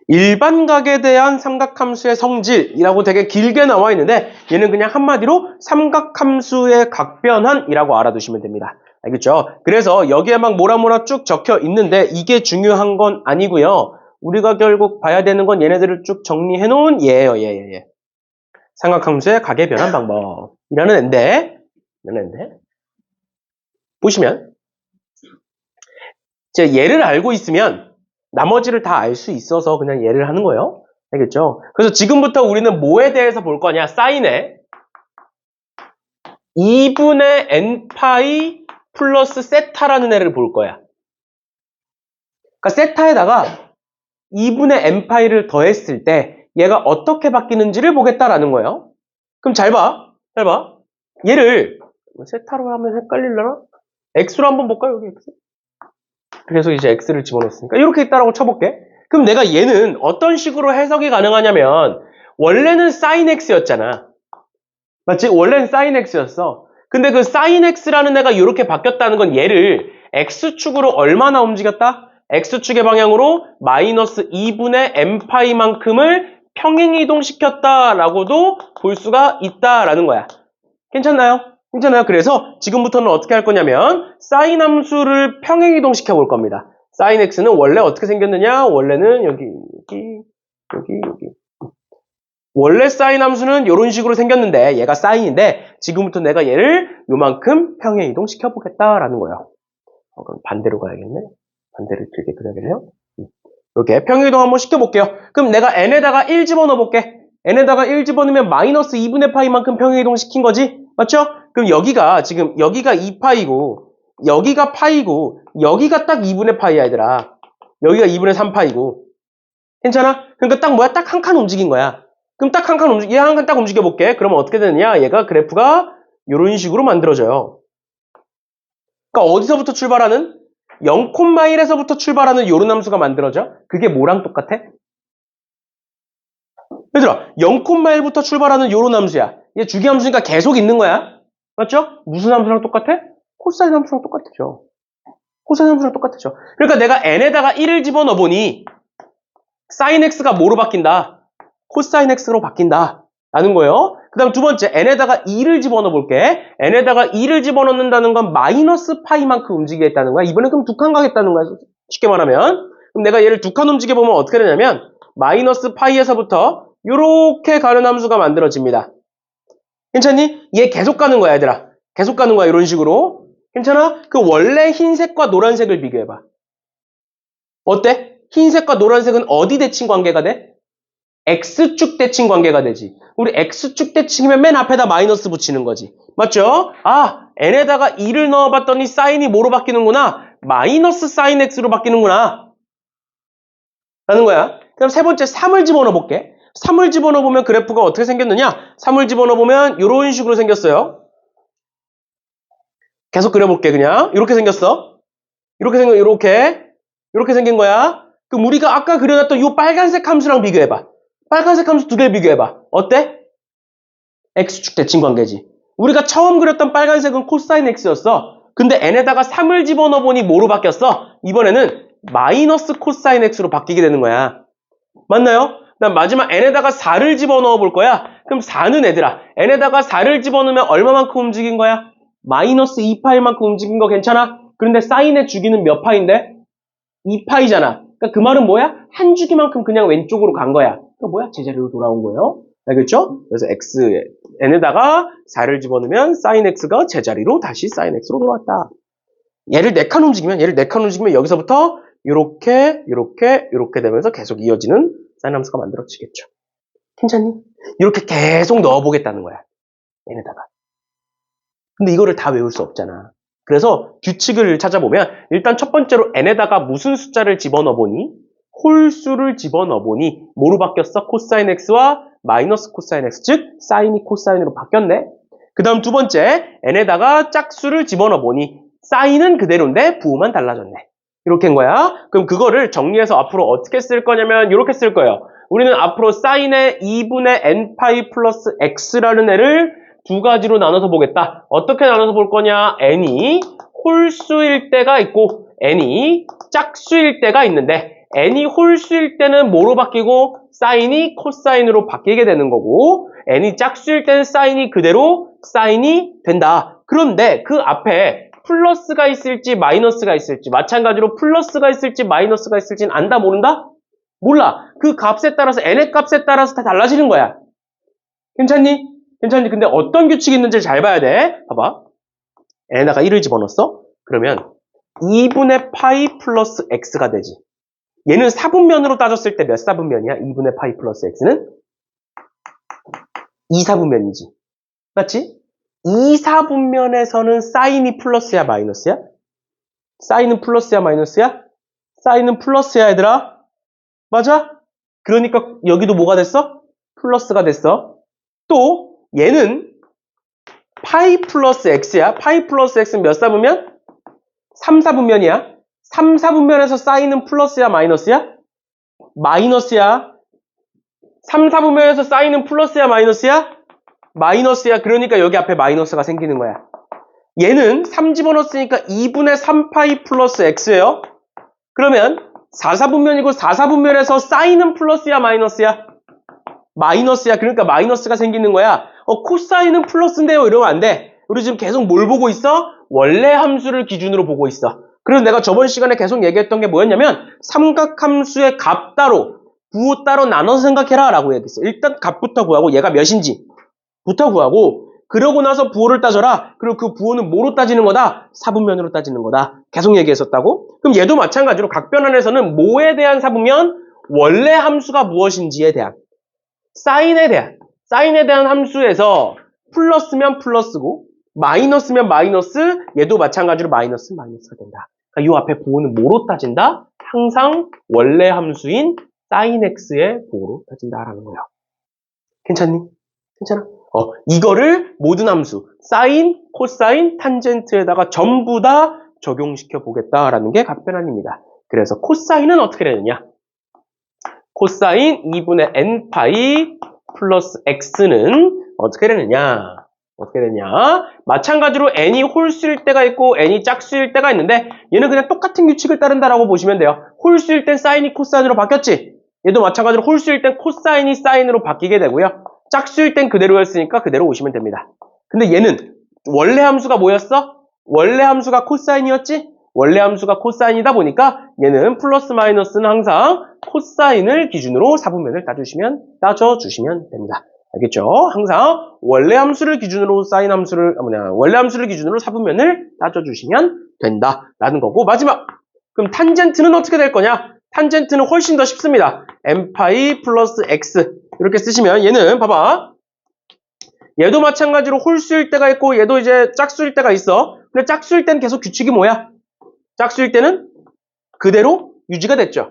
일반각에 대한 삼각함수의 성질이라고 되게 길게 나와 있는데 얘는 그냥 한마디로 삼각함수의 각변환이라고 알아두시면 됩니다. 알겠죠? 그래서 여기에 막 뭐라 쭉 적혀 있는데 이게 중요한 건 아니고요. 우리가 결국 봐야 되는 건 얘네들을 쭉 정리해 놓은 얘예요. 얘. 삼각함수의 각의 변환 방법이라는 앤데 보시면 이제 얘를 알고 있으면 나머지를 다 알 수 있어서 그냥 얘를 하는 거예요. 알겠죠? 그래서 지금부터 우리는 뭐에 대해서 볼 거냐? 사인에 2분의 n파이 플러스 세타라는 애를 볼 거야. 그러니까 세타에다가 2분의 n파이를 더했을 때 얘가 어떻게 바뀌는지를 보겠다라는 거예요. 그럼 잘 봐. 얘를 세타로 하면 헷갈리려나? x로 한번 볼까요? 여기 x. 그래서 이제 x를 집어넣었으니까 이렇게 있다라고 쳐볼게. 그럼 내가 얘는 어떤 식으로 해석이 가능하냐면 원래는 sin x였잖아. 맞지? 원래는 sin x였어. 근데 그 sin x라는 애가 이렇게 바뀌었다는 건 얘를 x축으로 얼마나 움직였다? x축의 방향으로 마이너스 2분의 n파이만큼을 평행이동시켰다라고도 볼 수가 있다라는 거야. 괜찮나요? 그래서 지금부터는 어떻게 할 거냐면 사인 함수를 평행이동시켜 볼 겁니다. 사인 x는 원래 어떻게 생겼느냐? 원래는 여기. 원래 사인 함수는 이런 식으로 생겼는데 얘가 사인인데 지금부터 내가 얘를 요만큼 평행이동시켜 보겠다라는 거예요. 그럼 반대로 가야겠네. 반대를 길게 그려야겠네요. 이렇게 평행이동 한번 시켜볼게요. 그럼 내가 n에다가 1 집어넣어 볼게. n에다가 1 집어넣으면 마이너스 2분의 파이만큼 평행이동 시킨 거지? 맞죠? 그럼 여기가 지금 여기가 2파이고 여기가 파이고 여기가 딱 2분의 파이야 얘들아. 여기가 2분의 3파이고 괜찮아? 그러니까 딱 뭐야? 딱 한 칸 움직인 거야. 그럼 딱 한 칸 얘 한 칸 딱 움직여 볼게. 그러면 어떻게 되느냐? 얘가 그래프가 이런 식으로 만들어져요. 그러니까 어디서부터 출발하는? 0,1에서부터 출발하는 요런 함수가 만들어져. 그게 뭐랑 똑같아? 얘들아, 0,1부터 출발하는 요런 함수야. 얘 주기함수니까 계속 있는 거야. 맞죠? 무슨 함수랑 똑같아? 코사인 함수랑 똑같죠. 코사인 함수랑 똑같죠. 그러니까 내가 n에다가 1을 집어넣어 보니 sin x가 뭐로 바뀐다? 코사인 x로 바뀐다. 라는 거예요. 그 다음 두 번째, n에다가 2를 집어넣어 볼게. n에다가 2를 집어넣는다는 건 마이너스 파이만큼 움직이겠다는 거야. 이번엔 그럼 두 칸 가겠다는 거야. 쉽게 말하면. 그럼 내가 얘를 두 칸 움직여보면 어떻게 되냐면 마이너스 파이에서부터 이렇게 가는 함수가 만들어집니다. 괜찮니? 얘 계속 가는 거야, 얘들아. 계속 가는 거야, 이런 식으로. 괜찮아? 그 원래 흰색과 노란색을 비교해봐. 어때? 흰색과 노란색은 어디 대칭 관계가 돼? X축 대칭 관계가 되지. 우리 X축 대칭이면 맨 앞에다 마이너스 붙이는 거지. 맞죠? 아, n에다가 2를 넣어봤더니 사인이 뭐로 바뀌는구나? 마이너스 사인 X로 바뀌는구나. 라는 거야. 그럼 세 번째 3을 집어넣어 볼게. 3을 집어넣어 보면 그래프가 어떻게 생겼느냐? 3을 집어넣어 보면 이런 식으로 생겼어요. 계속 그려볼게 그냥. 이렇게 생겼어. 이렇게 생긴 거야. 그럼 우리가 아까 그려놨던 이 빨간색 함수랑 비교해봐. 빨간색 함수 두 개를 비교해봐. 어때? X축 대칭 관계지. 우리가 처음 그렸던 빨간색은 코사인 X였어. 근데 n에다가 3을 집어넣어 보니 뭐로 바뀌었어? 이번에는 마이너스 코사인 X로 바뀌게 되는 거야. 맞나요? 그다음 마지막 n에다가 4를 집어넣어 볼 거야. 그럼 4는 얘들아, n에다가 4를 집어넣으면 얼마만큼 움직인 거야? 마이너스 2파이만큼 움직인 거 괜찮아? 그런데 사인의 주기는 몇 파인데? 2파이잖아. 그러니까 그 말은 뭐야? 한 주기만큼 그냥 왼쪽으로 간 거야. 그러니까 뭐야? 제자리로 돌아온 거예요. 알겠죠? 그래서 n에다가 4를 집어넣으면 sin x가 제자리로 다시 sin x로 돌아왔다. 얘를 4칸 움직이면 여기서부터 이렇게 되면서 계속 이어지는 사인 함수가 만들어지겠죠. 괜찮니? 이렇게 계속 넣어보겠다는 거야. n에다가. 근데 이거를 다 외울 수 없잖아. 그래서 규칙을 찾아보면 일단 첫 번째로 n에다가 무슨 숫자를 집어넣어 보니 홀수를 집어넣어 보니 뭐로 바뀌었어? 코사인 x와 마이너스 코사인 x, 즉 사인이 코사인으로 바뀌었네. 그 다음 두 번째 n에다가 짝수를 집어넣어 보니 사인은 그대로인데 부호만 달라졌네. 이렇게 한 거야. 그럼 그거를 정리해서 앞으로 어떻게 쓸 거냐면 이렇게 쓸 거예요. 우리는 앞으로 사인의 2분의 n파이 플러스 x라는 애를 두 가지로 나눠서 보겠다. 어떻게 나눠서 볼 거냐? n이 홀수일 때가 있고 n이 짝수일 때가 있는데 n이 홀수일 때는 뭐로 바뀌고 사인이 코사인으로 바뀌게 되는 거고 n이 짝수일 때는 사인이 그대로 사인이 된다. 그런데 그 앞에 플러스가 있을지 마이너스가 있을지 마찬가지로 플러스가 있을지 마이너스가 있을지는 안다 모른다? 몰라. 그 값에 따라서 n의 값에 따라서 다 달라지는 거야. 괜찮니? 괜찮니? 근데 어떤 규칙이 있는지 잘 봐야 돼. 봐봐. n에다가 1을 집어넣었어? 그러면 2분의 파이 플러스 x가 되지. 얘는 사분면으로 따졌을 때 몇 사분면이야? 2분의 파이 플러스 x는? 2사분면이지. 맞지? 2사분면에서는 사인이 플러스야 마이너스야? 사인은 플러스야 마이너스야? 사인은 플러스야 얘들아. 맞아? 그러니까 여기도 뭐가 됐어? 플러스가 됐어. 또 얘는 파이 플러스 x야. 파이 플러스 x는 몇 사분면? 3사분면이야. 3사분면에서 사인은 플러스야 마이너스야? 마이너스야. 3사분면에서 사인은 플러스야 마이너스야? 마이너스야. 그러니까 여기 앞에 마이너스가 생기는 거야. 얘는 3 집어넣었으니까 2분의 3파이 플러스 x예요. 그러면 4사분면이고 4사분면에서 사인은 플러스야 마이너스야? 마이너스야. 그러니까 마이너스가 생기는 거야. 코사인은 플러스인데요. 이러면 안 돼. 우리 지금 계속 뭘 보고 있어? 원래 함수를 기준으로 보고 있어. 그래서 내가 저번 시간에 계속 얘기했던 게 뭐였냐면 삼각함수의 값 따로 부호 따로 나눠서 생각해라 라고 얘기했어. 일단 값부터 구하고 얘가 몇인지 부터 구하고 그러고 나서 부호를 따져라. 그리고 그 부호는 뭐로 따지는 거다? 사분면으로 따지는 거다. 계속 얘기했었다고? 그럼 얘도 마찬가지로 각변환에서는 뭐에 대한 사분면? 원래 함수가 무엇인지에 대한 사인에 대한 함수에서 플러스면 플러스고 마이너스면 마이너스, 얘도 마찬가지로 마이너스가 된다. 그러니까 이 앞에 부호는 뭐로 따진다? 항상 원래 함수인 sin x의 부호로 따진다라는 거예요. 괜찮니? 괜찮아? 이거를 모든 함수, 사인, 코사인, 탄젠트에다가 전부 다 적용시켜 보겠다라는 게 각변환입니다. 그래서 코사인은 어떻게 되느냐? 코사인 2분의 n파이 플러스 x는 어떻게 되느냐? 어떻게 되냐? 마찬가지로 n이 홀수일 때가 있고 n이 짝수일 때가 있는데 얘는 그냥 똑같은 규칙을 따른다라고 보시면 돼요. 홀수일 땐 사인이 코사인으로 바뀌었지? 얘도 마찬가지로 홀수일 땐 코사인이 사인으로 바뀌게 되고요. 짝수일 땐 그대로였으니까 그대로 오시면 됩니다. 근데 얘는 원래 함수가 뭐였어? 원래 함수가 코사인이었지? 원래 함수가 코사인이다 보니까 얘는 플러스 마이너스는 항상 코사인을 기준으로 사분면을 따져주시면 됩니다. 알겠죠? 항상 원래 함수를 기준으로 원래 함수를 기준으로 사분면을 따져주시면 된다라는 거고, 마지막! 그럼 탄젠트는 어떻게 될 거냐? 탄젠트는 훨씬 더 쉽습니다. n파이 플러스 x 이렇게 쓰시면 얘는 봐봐. 얘도 마찬가지로 홀수일 때가 있고 얘도 이제 짝수일 때가 있어. 근데 짝수일 때는 계속 규칙이 뭐야? 짝수일 때는 그대로 유지가 됐죠.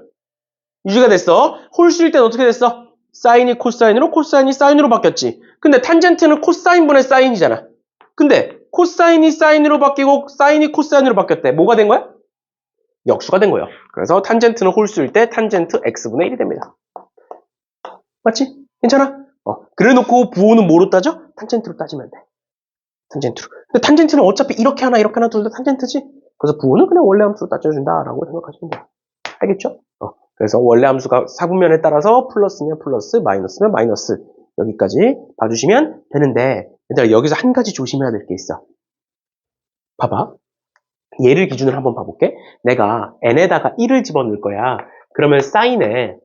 유지가 됐어. 홀수일 때는 어떻게 됐어? 사인이 코사인으로, 코사인이 사인으로 바뀌었지. 근데 탄젠트는 코사인분의 사인이잖아. 근데 코사인이 사인으로 바뀌고 사인이 코사인으로 바뀌었대. 뭐가 된 거야? 역수가 된 거예요. 그래서 탄젠트는 홀수일 때 탄젠트 x분의 1이 됩니다. 맞지? 괜찮아? 그래 놓고 부호는 뭐로 따져? 탄젠트로 따지면 돼. 탄젠트로. 근데 탄젠트는 어차피 이렇게 하나 둘 다 탄젠트지? 그래서 부호는 그냥 원래 함수로 따져준다라고 생각하시면 돼요. 알겠죠? 그래서 원래 함수가 사분면에 따라서 플러스면 플러스, 마이너스면 마이너스. 여기까지 봐주시면 되는데, 얘들아, 여기서 한 가지 조심해야 될 게 있어. 봐봐. 얘를 기준으로 한번 봐볼게. 내가 n에다가 1을 집어넣을 거야. 그러면 사인에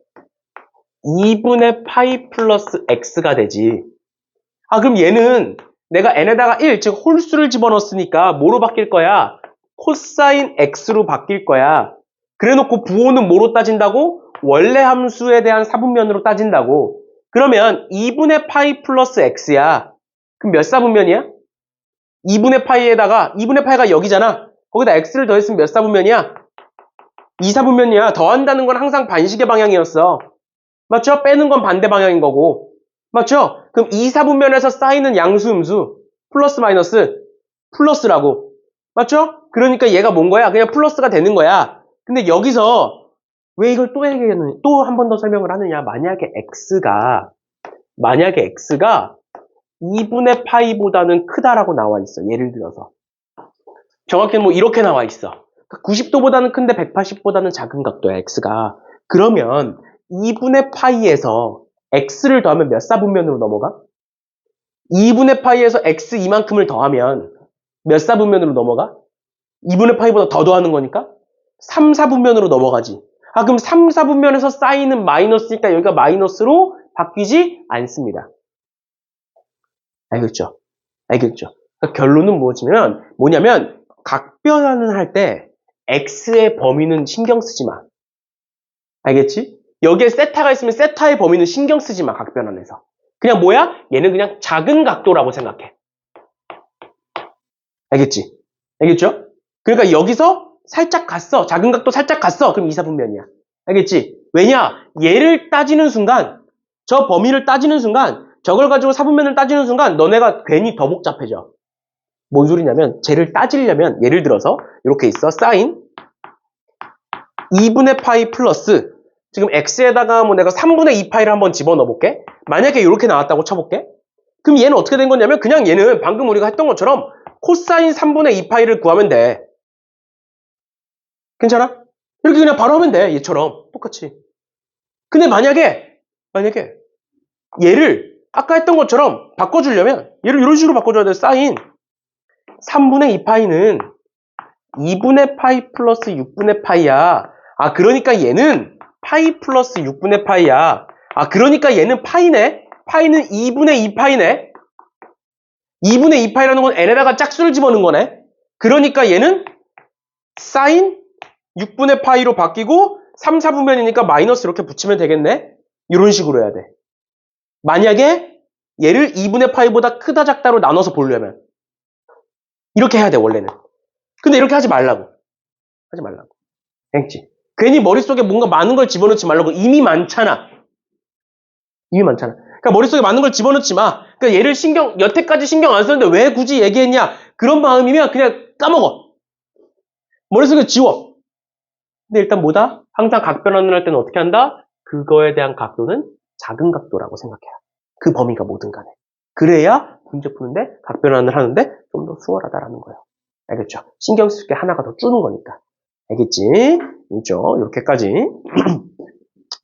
2분의 파이 플러스 x가 되지. 그럼 얘는 내가 n에다가 1, 즉 홀수를 집어넣었으니까 뭐로 바뀔 거야? 코사인 x로 바뀔 거야. 그래놓고 부호는 뭐로 따진다고? 원래 함수에 대한 사분면으로 따진다고. 그러면 2분의 파이 플러스 x야. 그럼 몇 사분면이야? 2분의 파이에다가 2분의 파이가 여기잖아. 거기다 x를 더했으면 몇 사분면이야? 2사분면이야. 더한다는 건 항상 반식의 방향이었어. 맞죠? 빼는 건 반대 방향인 거고. 맞죠? 그럼 2사분면에서 쌓이는 양수음수 플러스 마이너스 플러스라고. 맞죠? 그러니까 얘가 뭔 거야? 그냥 플러스가 되는 거야. 근데 여기서 왜 이걸 또 한 번 더 설명을 하느냐? 만약에 x가 2분의 파이보다는 크다라고 나와 있어. 예를 들어서. 정확히는 뭐 이렇게 나와 있어. 90도보다는 큰데 180보다는 작은 각도야, x가. 그러면 2분의 파이에서 x를 더하면 몇 사분면으로 넘어가? 2분의 파이에서 x 이만큼을 더하면 몇 사분면으로 넘어가? 2분의 파이보다 더 더하는 거니까 3, 4분면으로 넘어가지. 그럼 3, 4분면에서 사인은 마이너스니까 여기가 마이너스로 바뀌지 않습니다. 알겠죠? 그러니까 결론은 뭐냐면 각변환을 할 때 x의 범위는 신경 쓰지 마. 알겠지? 여기에 세타가 있으면 세타의 범위는 신경 쓰지 마, 각변환에서. 그냥 뭐야? 얘는 그냥 작은 각도라고 생각해. 알겠지? 알겠죠? 그러니까 여기서 살짝 갔어. 작은 각도 살짝 갔어. 그럼 2사분면이야. 알겠지? 왜냐? 얘를 따지는 순간, 저 범위를 따지는 순간, 저걸 가지고 사분면을 따지는 순간 너네가 괜히 더 복잡해져. 뭔 소리냐면 쟤를 따지려면 예를 들어서 이렇게 있어. 사인 2분의 파이 플러스 지금 x에다가 뭐 내가 3분의 2파이를 한번 집어넣어 볼게. 만약에 이렇게 나왔다고 쳐볼게. 그럼 얘는 어떻게 된 거냐면 그냥 얘는 방금 우리가 했던 것처럼 코사인 3분의 2파이를 구하면 돼. 괜찮아? 이렇게 그냥 바로 하면 돼. 얘처럼 똑같이. 근데 만약에 얘를 아까 했던 것처럼 바꿔주려면 얘를 이런 식으로 바꿔줘야 돼. 사인 3분의 2파이는 2분의 파이 플러스 6분의 파이야. 그러니까 얘는 파이 플러스 6분의 파이야. 그러니까 얘는 파이네. 파이는 2분의 2파이네. 2분의 2파이라는 건 n에다가 짝수를 집어넣은 거네. 그러니까 얘는 사인 6분의 파이로 바뀌고 3, 4분면이니까 마이너스 이렇게 붙이면 되겠네. 이런 식으로 해야 돼. 만약에 얘를 2분의 파이보다 크다 작다로 나눠서 보려면 이렇게 해야 돼, 원래는. 근데 이렇게 하지 말라고. 알겠지? 괜히 머릿속에 뭔가 많은 걸 집어넣지 말라고. 이미 많잖아. 그러니까 머릿속에 맞는 걸 집어넣지 마. 그러니까 얘를 여태까지 신경 안 썼는데 왜 굳이 얘기했냐? 그런 마음이면 그냥 까먹어. 머릿속에 지워. 근데 일단 뭐다? 항상 각변환을 할 때는 어떻게 한다? 그거에 대한 각도는 작은 각도라고 생각해라. 그 범위가 뭐든 간에. 그래야 문제 푸는데 각변환을 하는데 좀 더 수월하다라는 거예요. 알겠죠? 신경 쓸 게 하나가 더 주는 거니까. 알겠지? 있죠? 이렇게까지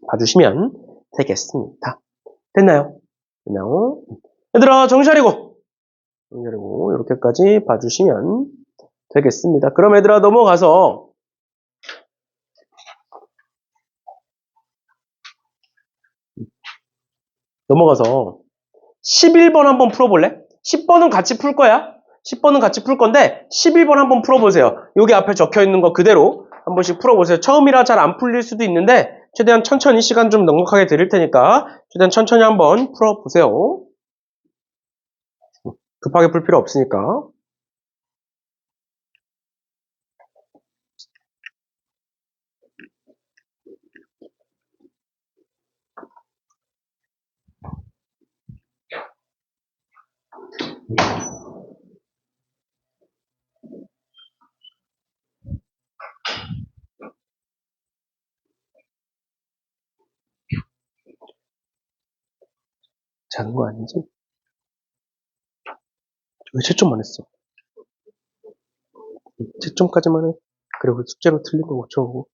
봐주시면 되겠습니다. 됐나요? 됐나요? 얘들아, 정신 차리고! 정신 차리고, 이렇게까지 봐주시면 되겠습니다. 그럼 얘들아, 넘어가서 11번 한번 풀어볼래? 10번은 같이 풀 거야. 10번은 같이 풀 건데 11번 한번 풀어보세요. 여기 앞에 적혀 있는 거 그대로 한 번씩 풀어보세요. 처음이라 잘 안 풀릴 수도 있는데 최대한 천천히 시간 좀 넉넉하게 드릴 테니까 최대한 천천히 한번 풀어보세요. 급하게 풀 필요 없으니까. 작은 거 아니지? 왜 채점만 했어? 채점까지만 해. 그리고 숙제로 틀린 거 고쳐오고.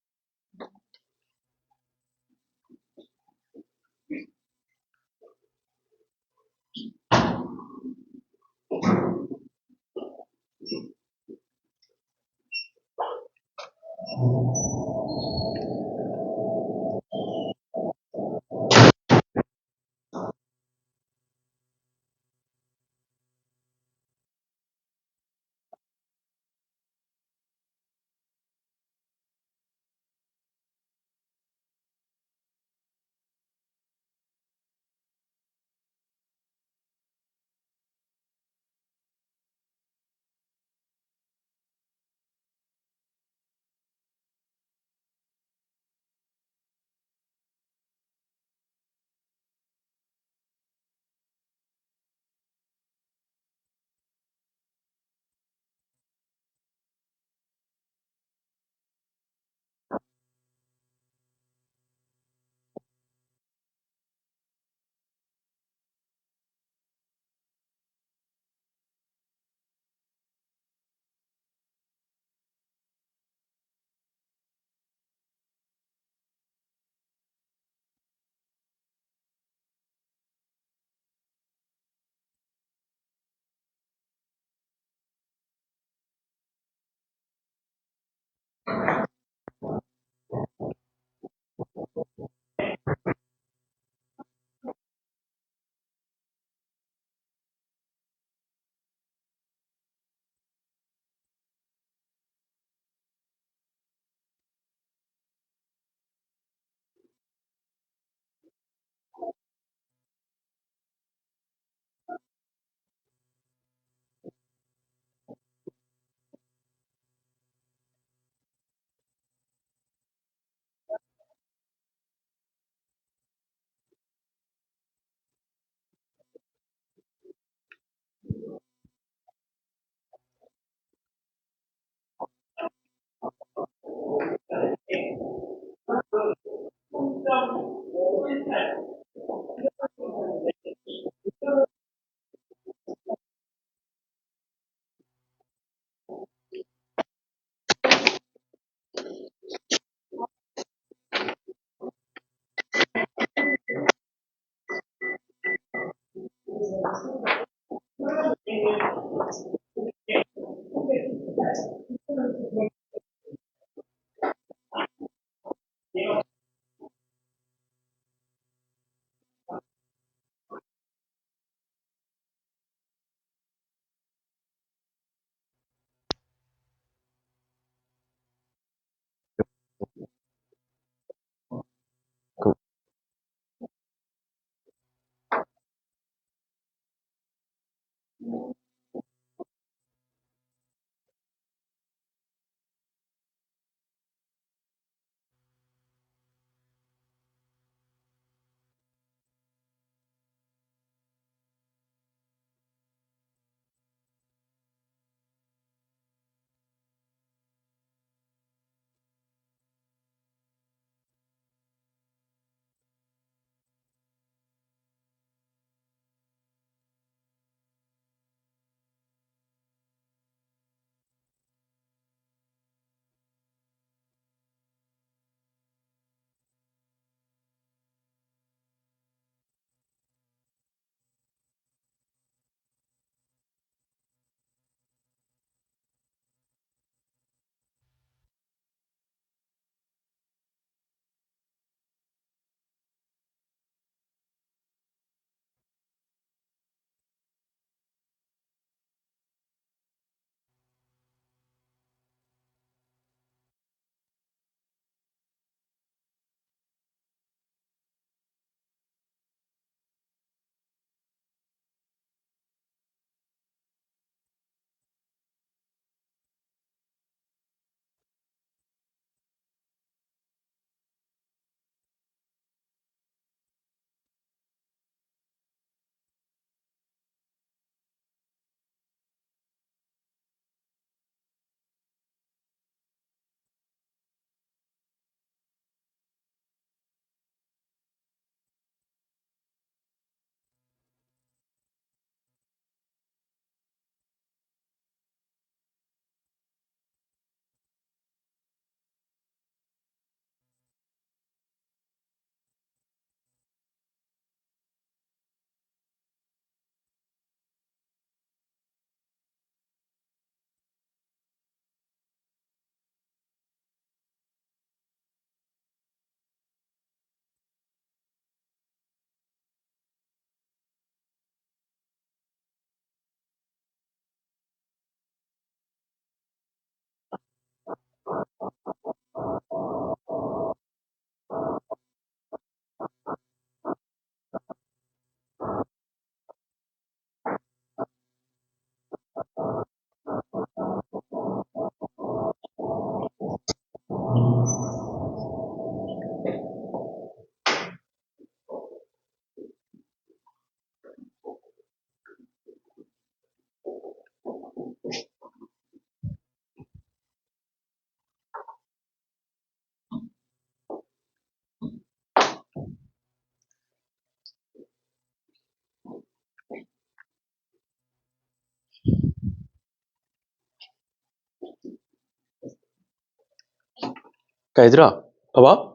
그러니까 얘들아, 봐봐.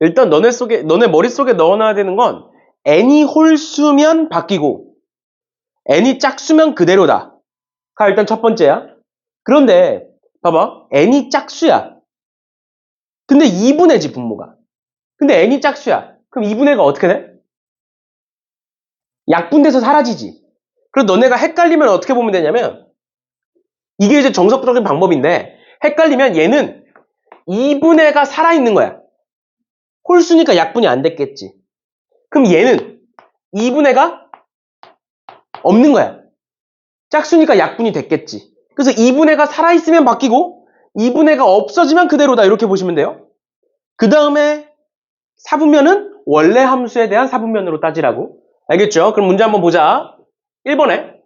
일단 너네 머릿속에 넣어놔야 되는 건 n이 홀수면 바뀌고 n이 짝수면 그대로다. 가 일단 첫 번째야. 그런데 봐봐. n이 짝수야. 근데 2분의지 분모가. 근데 n이 짝수야. 그럼 2분의가 어떻게 돼? 약분돼서 사라지지. 그래서 너네가 헷갈리면 어떻게 보면 되냐면 이게 이제 정석적인 방법인데 헷갈리면 얘는 2분의가 살아있는 거야. 홀수니까 약분이 안 됐겠지. 그럼 얘는 2분의가 없는 거야. 짝수니까 약분이 됐겠지. 그래서 2분의가 살아있으면 바뀌고 2분의가 없어지면 그대로다. 이렇게 보시면 돼요. 그 다음에 사분면은 원래 함수에 대한 사분면으로 따지라고. 알겠죠? 그럼 문제 한번 보자. 1번에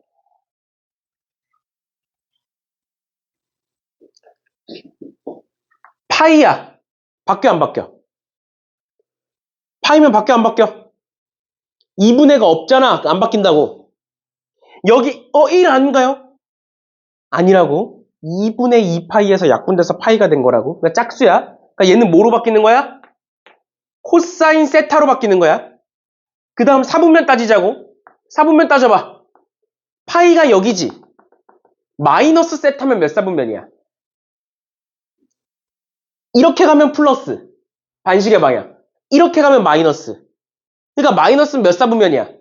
파이야. 바뀌어 안 바뀌어? 파이면 바뀌어 안 바뀌어? 2분의가 없잖아. 안 바뀐다고. 여기 1 아닌가요? 아니라고. 2분의 2파이에서 약분돼서 파이가 된 거라고. 그러니까 짝수야. 그러니까 얘는 뭐로 바뀌는 거야? 코사인 세타로 바뀌는 거야. 그 다음 사분면 따지자고. 사분면 따져봐. 파이가 여기지. 마이너스 세타면 몇 사분면이야? 이렇게 가면 플러스. 반식의 방향. 이렇게 가면 마이너스. 그러니까 마이너스는 몇 사분면이야?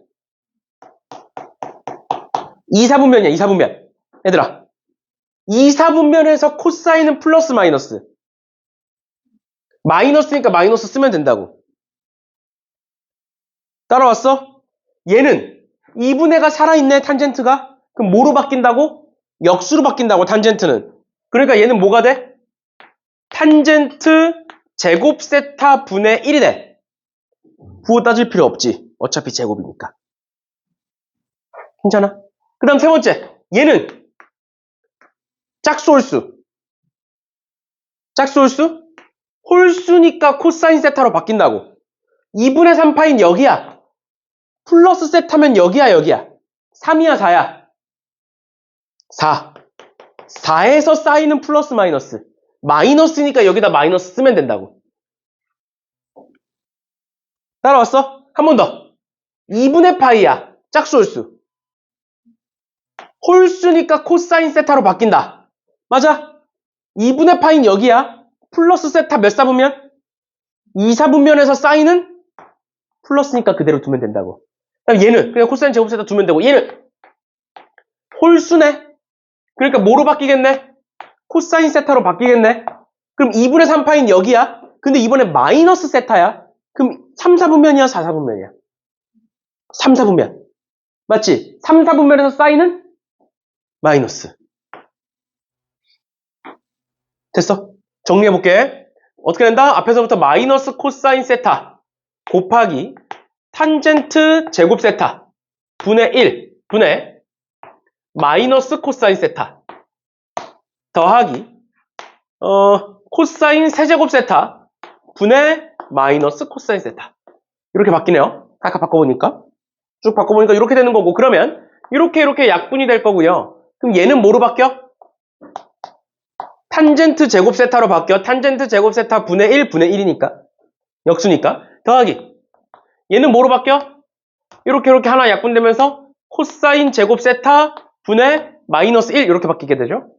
2사분면이야. 2사분면. 얘들아. 2사분면에서 코사인은 플러스 마이너스. 마이너스니까 마이너스 쓰면 된다고. 따라왔어? 얘는 2분의가 살아있네, 탄젠트가. 그럼 뭐로 바뀐다고? 역수로 바뀐다고, 탄젠트는. 그러니까 얘는 뭐가 돼? 탄젠트 제곱 세타 분의 1이 돼. 부호 따질 필요 없지. 어차피 제곱이니까. 괜찮아? 그 다음 세 번째. 얘는 짝수 홀수. 짝수 홀수? 홀수니까 코사인 세타로 바뀐다고. 2분의 3파인 여기야. 플러스 세타면 여기야, 여기야. 3이야, 4야. 4. 4에서 쌓이는 플러스 마이너스. 마이너스니까 여기다 마이너스 쓰면 된다고. 따라왔어? 한 번 더. 2분의 파이야. 짝수 홀수. 홀수니까 코사인 세타로 바뀐다. 맞아? 2분의 파인 여기야. 플러스 세타 몇 사분면? 2사분면에서 쌓이는 플러스니까 그대로 두면 된다고. 그럼 얘는 그냥 코사인 제곱 세타 두면 되고 얘는 홀수네. 그러니까 뭐로 바뀌겠네? 코사인 세타로 바뀌겠네. 그럼 2분의 3파인 여기야. 근데 이번에 마이너스 세타야. 그럼 3, 4분면이야? 4, 4분면이야? 3, 4분면. 맞지? 3, 4분면에서 쌓이는 마이너스. 됐어? 정리해볼게. 어떻게 된다? 앞에서부터 마이너스 코사인 세타 곱하기 탄젠트 제곱 세타 분의 1 분의 마이너스 코사인 세타 더하기 코사인 세제곱 세타 분의 마이너스 코사인 세타. 이렇게 바뀌네요. 아까 바꿔보니까. 쭉 바꿔보니까 이렇게 되는 거고, 그러면 이렇게 약분이 될 거고요. 그럼 얘는 뭐로 바뀌어? 탄젠트 제곱 세타로 바뀌어. 탄젠트 제곱 세타 분의 1 분의 1이니까. 역수니까. 더하기. 얘는 뭐로 바뀌어? 이렇게 하나 약분되면서 코사인 제곱 세타 분의 마이너스 1 이렇게 바뀌게 되죠.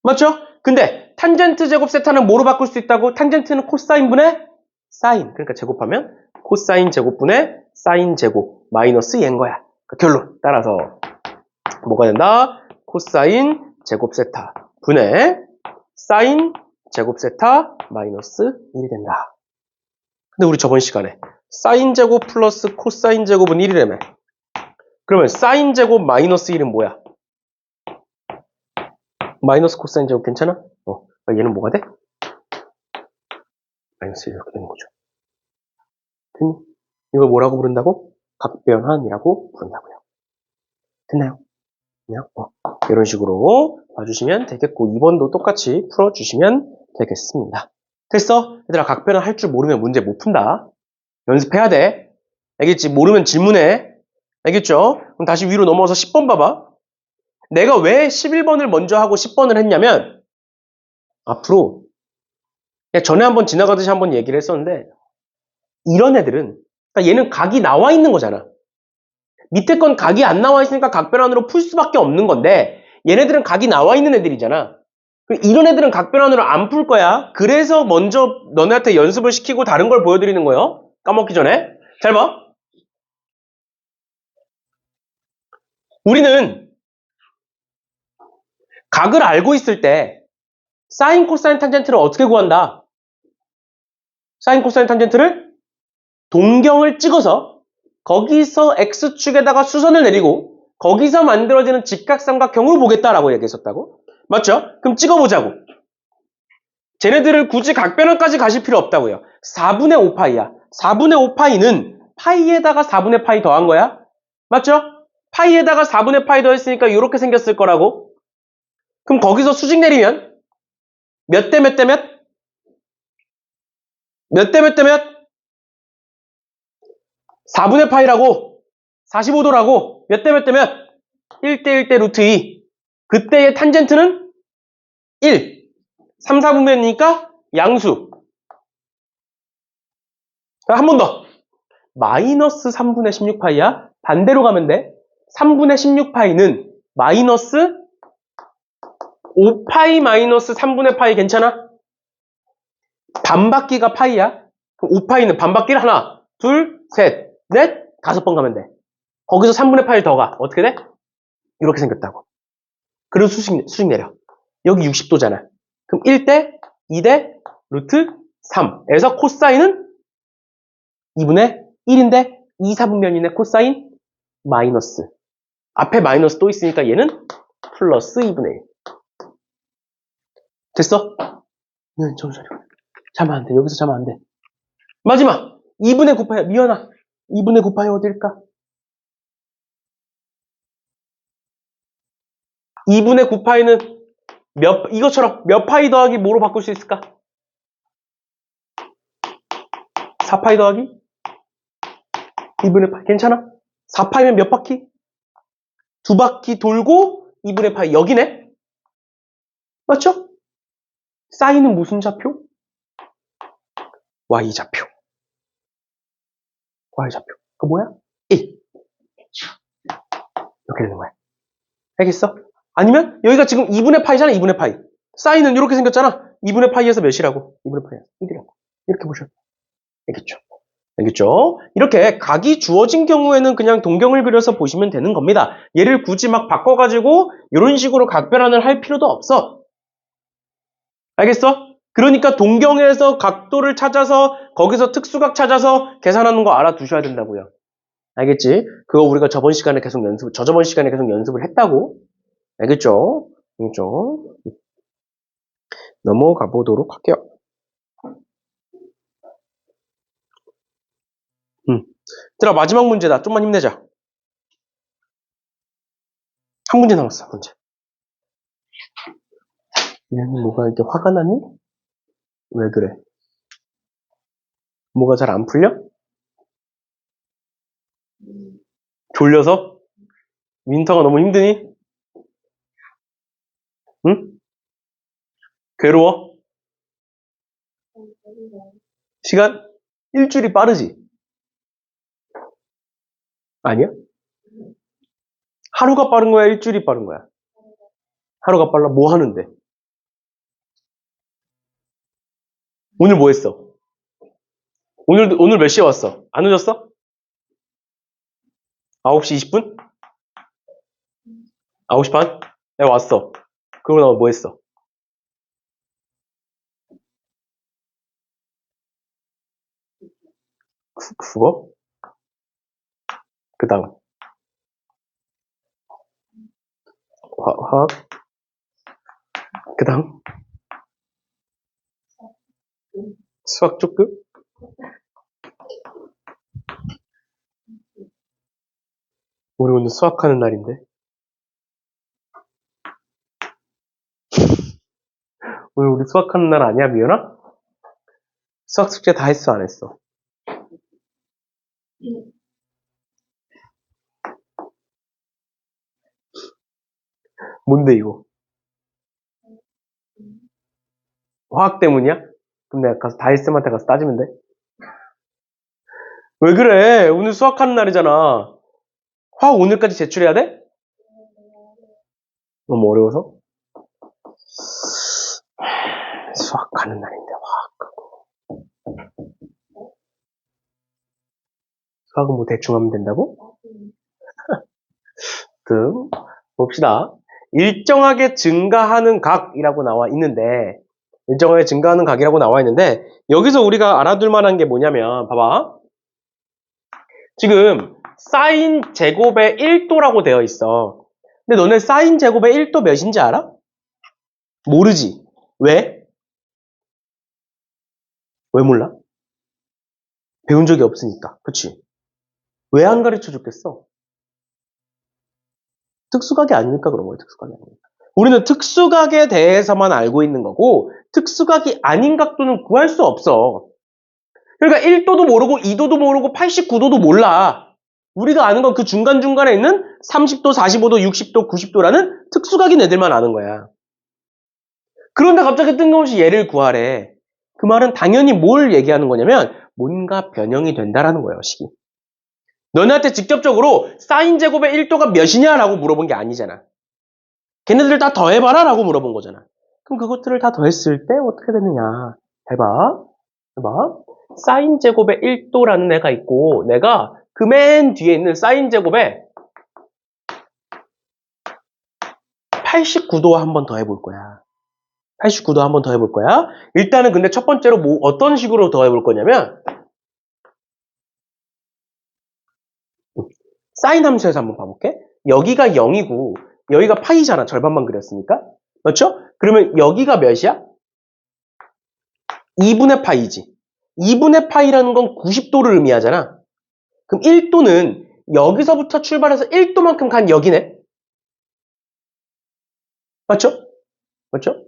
맞죠? 근데 탄젠트 제곱 세타는 뭐로 바꿀 수 있다고? 탄젠트는 코사인 분의 사인. 그러니까 제곱하면 코사인 제곱분의 사인 제곱 마이너스 얘인 거야. 그러니까 결론. 따라서 뭐가 된다? 코사인 제곱 세타 분의 사인 제곱 세타 마이너스 1이 된다. 근데 우리 저번 시간에 사인 제곱 플러스 코사인 제곱은 1이라며. 그러면 사인 제곱 마이너스 1은 뭐야? 마이너스 코사인 제곱 괜찮아? 얘는 뭐가 돼? 마이너스 1 이렇게 되는 거죠. 됐니? 이걸 뭐라고 부른다고? 각변환이라고 부른다고요. 됐나요? 그냥 이런 식으로 봐주시면 되겠고 2번도 똑같이 풀어주시면 되겠습니다. 됐어? 얘들아, 각변환 할 줄 모르면 문제 못 푼다. 연습해야 돼. 알겠지? 모르면 질문해. 알겠죠? 그럼 다시 위로 넘어서 10번 봐봐. 내가 왜 11번을 먼저 하고 10번을 했냐면 앞으로 전에 한번 지나가듯이 한번 얘기를 했었는데, 이런 애들은, 그러니까 얘는 각이 나와 있는 거잖아. 밑에 건 각이 안 나와 있으니까 각변환으로 풀 수밖에 없는 건데, 얘네들은 각이 나와 있는 애들이잖아. 이런 애들은 각변환으로 안 풀 거야. 그래서 먼저 너네한테 연습을 시키고 다른 걸 보여드리는 거예요. 까먹기 전에. 잘 봐. 우리는 각을 알고 있을 때 사인, 코사인, 탄젠트를 어떻게 구한다? 사인, 코사인, 탄젠트를 동경을 찍어서 거기서 X축에다가 수선을 내리고 거기서 만들어지는 직각삼각형을 보겠다라고 얘기했었다고. 맞죠? 그럼 찍어보자고. 쟤네들을 굳이 각변환까지 가실 필요 없다고요. 4분의 5파이야. 4분의 5파이는 파이에다가 4분의 파이 더한 거야. 맞죠? 파이에다가 4분의 파이 더했으니까 이렇게 생겼을 거라고. 그럼 거기서 수직 내리면 몇 대 몇 대 몇? 몇 대 몇 대 몇? 4분의 파이라고. 45도라고. 몇 대 몇 대 몇? 1대 1대 루트 2. 그때의 탄젠트는 1. 3, 4분면이니까 양수. 한 번 더. 마이너스 3분의 16파이야. 반대로 가면 돼. 3분의 16파이는 마이너스 5파이 마이너스 3분의 파이 괜찮아? 반바퀴가 파이야. 그럼 5파이는 반바퀴를 하나, 둘, 셋, 넷, 5번 가면 돼. 거기서 3분의 파이를 더 가. 어떻게 돼? 이렇게 생겼다고. 그리고 수직 내려. 여기 60도잖아. 그럼 1대 2대 루트 3에서 코사인은 2분의 1인데 2, 4분면이네. 코사인 마이너스. 앞에 마이너스 또 있으니까 얘는 플러스 2분의 1. 됐어? 정신 차려. 자면 안 돼. 여기서 자면 안 돼. 마지막 2분의 9파이. 미연아. 2분의 9파이 어딜까? 2분의 9파이는 이것처럼 몇 파이 더하기 뭐로 바꿀 수 있을까? 4파이 더하기 2분의 파이. 괜찮아? 4파이면 몇 바퀴? 2바퀴 돌고 2분의 파이. 여기네? 맞죠? 사인은 무슨 좌표? Y좌표. Y좌표. 그 뭐야? 1. 이렇게 되는 거야. 알겠어? 아니면 여기가 지금 2분의 파이잖아. 2분의 파이. 사인은 이렇게 생겼잖아. 2분의 파이에서 몇이라고? 2분의 파이에서 1이라고. 이렇게 보셔. 알겠죠? 알겠죠? 이렇게 각이 주어진 경우에는 그냥 동경을 그려서 보시면 되는 겁니다. 얘를 굳이 막 바꿔가지고 이런 식으로 각변환을 할 필요도 없어. 알겠어? 그러니까 동경에서 각도를 찾아서 거기서 특수각 찾아서 계산하는 거 알아두셔야 된다고요. 알겠지? 그거 우리가 저저번 시간에 계속 연습을 했다고. 알겠죠? 알겠죠? 넘어가 보도록 할게요. 얘들아, 마지막 문제다. 좀만 힘내자. 한 문제 남았어, 문제. 얘는 뭐가 이렇게 화가 나니? 왜 그래? 뭐가 잘 안 풀려? 졸려서? 윈터가 너무 힘드니? 응? 괴로워? 시간? 일주일이 빠르지? 아니야? 하루가 빠른 거야? 일주일이 빠른 거야? 하루가 빨라? 뭐 하는데? 오늘 뭐 했어? 오늘 몇 시에 왔어? 안 늦었어? 9시 20분? 9시 반? 내가 왔어. 그러고 나서 뭐 했어? 그거? 그 다음. 화학. 그 다음. 수학 조금? 우리 오늘 수학하는 날인데. 오늘 우리 수학하는 날 아니야, 미연아? 수학 숙제 다 했어, 안 했어? 뭔데, 이거? 화학 때문이야? 그럼 내가 가서 다이쌤한테 가서 따지면 돼? 왜 그래? 오늘 수학하는 날이잖아. 화학 오늘까지 제출해야 돼? 너무 어려워서? 수학하는 날인데 화학. 수학은 뭐 대충 하면 된다고? 봅시다. 일정하게 증가하는 각이라고 나와 있는데, 일정하게 증가하는 각이라고 나와 있는데, 여기서 우리가 알아둘 만한 게 뭐냐면, 봐봐. 지금, 사인 제곱의 1도라고 되어 있어. 근데 너네 사인 제곱의 1도 몇인지 알아? 모르지. 왜? 왜 몰라? 배운 적이 없으니까. 그치? 왜 안 가르쳐 줬겠어? 특수각이 아니니까 그런 거예요, 특수각이 아니니까. 우리는 특수각에 대해서만 알고 있는 거고, 특수각이 아닌 각도는 구할 수 없어. 그러니까 1도도 모르고, 2도도 모르고, 89도도 몰라. 우리가 아는 건 그 중간중간에 있는 30도, 45도, 60도, 90도라는 특수각인 애들만 아는 거야. 그런데 갑자기 뜬금없이 얘를 구하래. 그 말은 당연히 뭘 얘기하는 거냐면, 뭔가 변형이 된다라는 거예요, 식이. 너네한테 직접적으로 사인 제곱의 1도가 몇이냐라고 물어본 게 아니잖아. 걔네들 다 더해봐라 라고 물어본 거잖아. 그럼 그것들을 다 더했을 때 어떻게 되느냐. 해봐. 사인 제곱의 1도라는 애가 있고 내가 그 맨 뒤에 있는 사인 제곱의 89도 한번 더 해볼 거야. 89도 한번 더 해볼 거야. 일단은 근데 첫 번째로 뭐 어떤 식으로 더 해볼 거냐면 사인 함수에서 한번 봐볼게. 여기가 0이고 여기가 파이잖아. 절반만 그렸으니까. 그렇죠? 그러면 여기가 몇이야? 2분의 파이지. 2분의 파이라는 건 90도를 의미하잖아. 그럼 1도는 여기서부터 출발해서 1도만큼 간 여기네. 맞죠? 맞죠?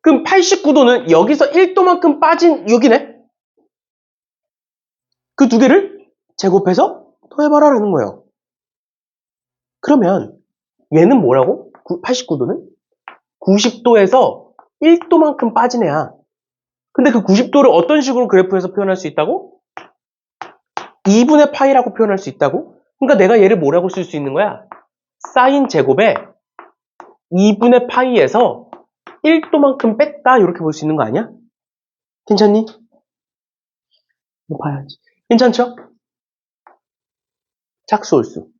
그럼 89도는 여기서 1도만큼 빠진 여기네. 그 두 개를 제곱해서 더해봐라라는 거예요. 그러면 얘는 뭐라고? 89도는? 90도에서 1도만큼 빠진 애야. 근데 그 90도를 어떤 식으로 그래프에서 표현할 수 있다고? 2분의 파이라고 표현할 수 있다고? 그러니까 내가 얘를 뭐라고 쓸 수 있는 거야? 사인 제곱에 2분의 파이에서 1도만큼 뺐다 이렇게 볼 수 있는 거 아니야? 괜찮니? 이거 봐야지. 괜찮죠? 짝수, 홀수.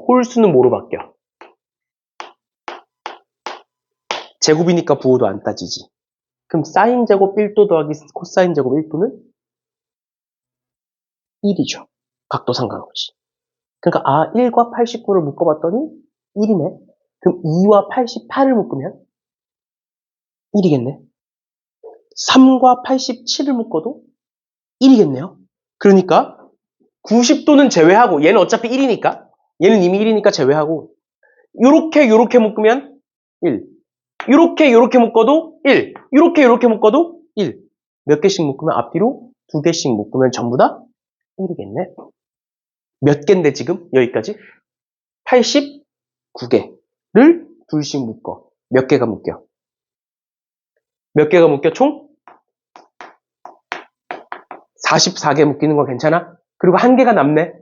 홀수는 뭐로 바뀌어? 제곱이니까 부호도 안 따지지. 그럼 사인 제곱 1도 더하기 코사인 제곱 1도는 1이죠. 각도 상관없이. 그러니까 1과 89를 묶어봤더니 1이네. 그럼 2와 88을 묶으면 1이겠네. 3과 87을 묶어도 1이겠네요. 그러니까 90도는 제외하고 얘는 어차피 1이니까 얘는 이미 1이니까 제외하고 요렇게 묶으면 1. 요렇게 묶어도 1. 요렇게 묶어도 1. 몇 개씩 묶으면 앞뒤로 2개씩 묶으면 전부 다 1이겠네. 몇 개인데 지금 여기까지? 89개를 둘씩 묶어. 몇 개가 묶여? 몇 개가 묶여 총? 44개 묶이는 거 괜찮아? 그리고 한 개가 남네.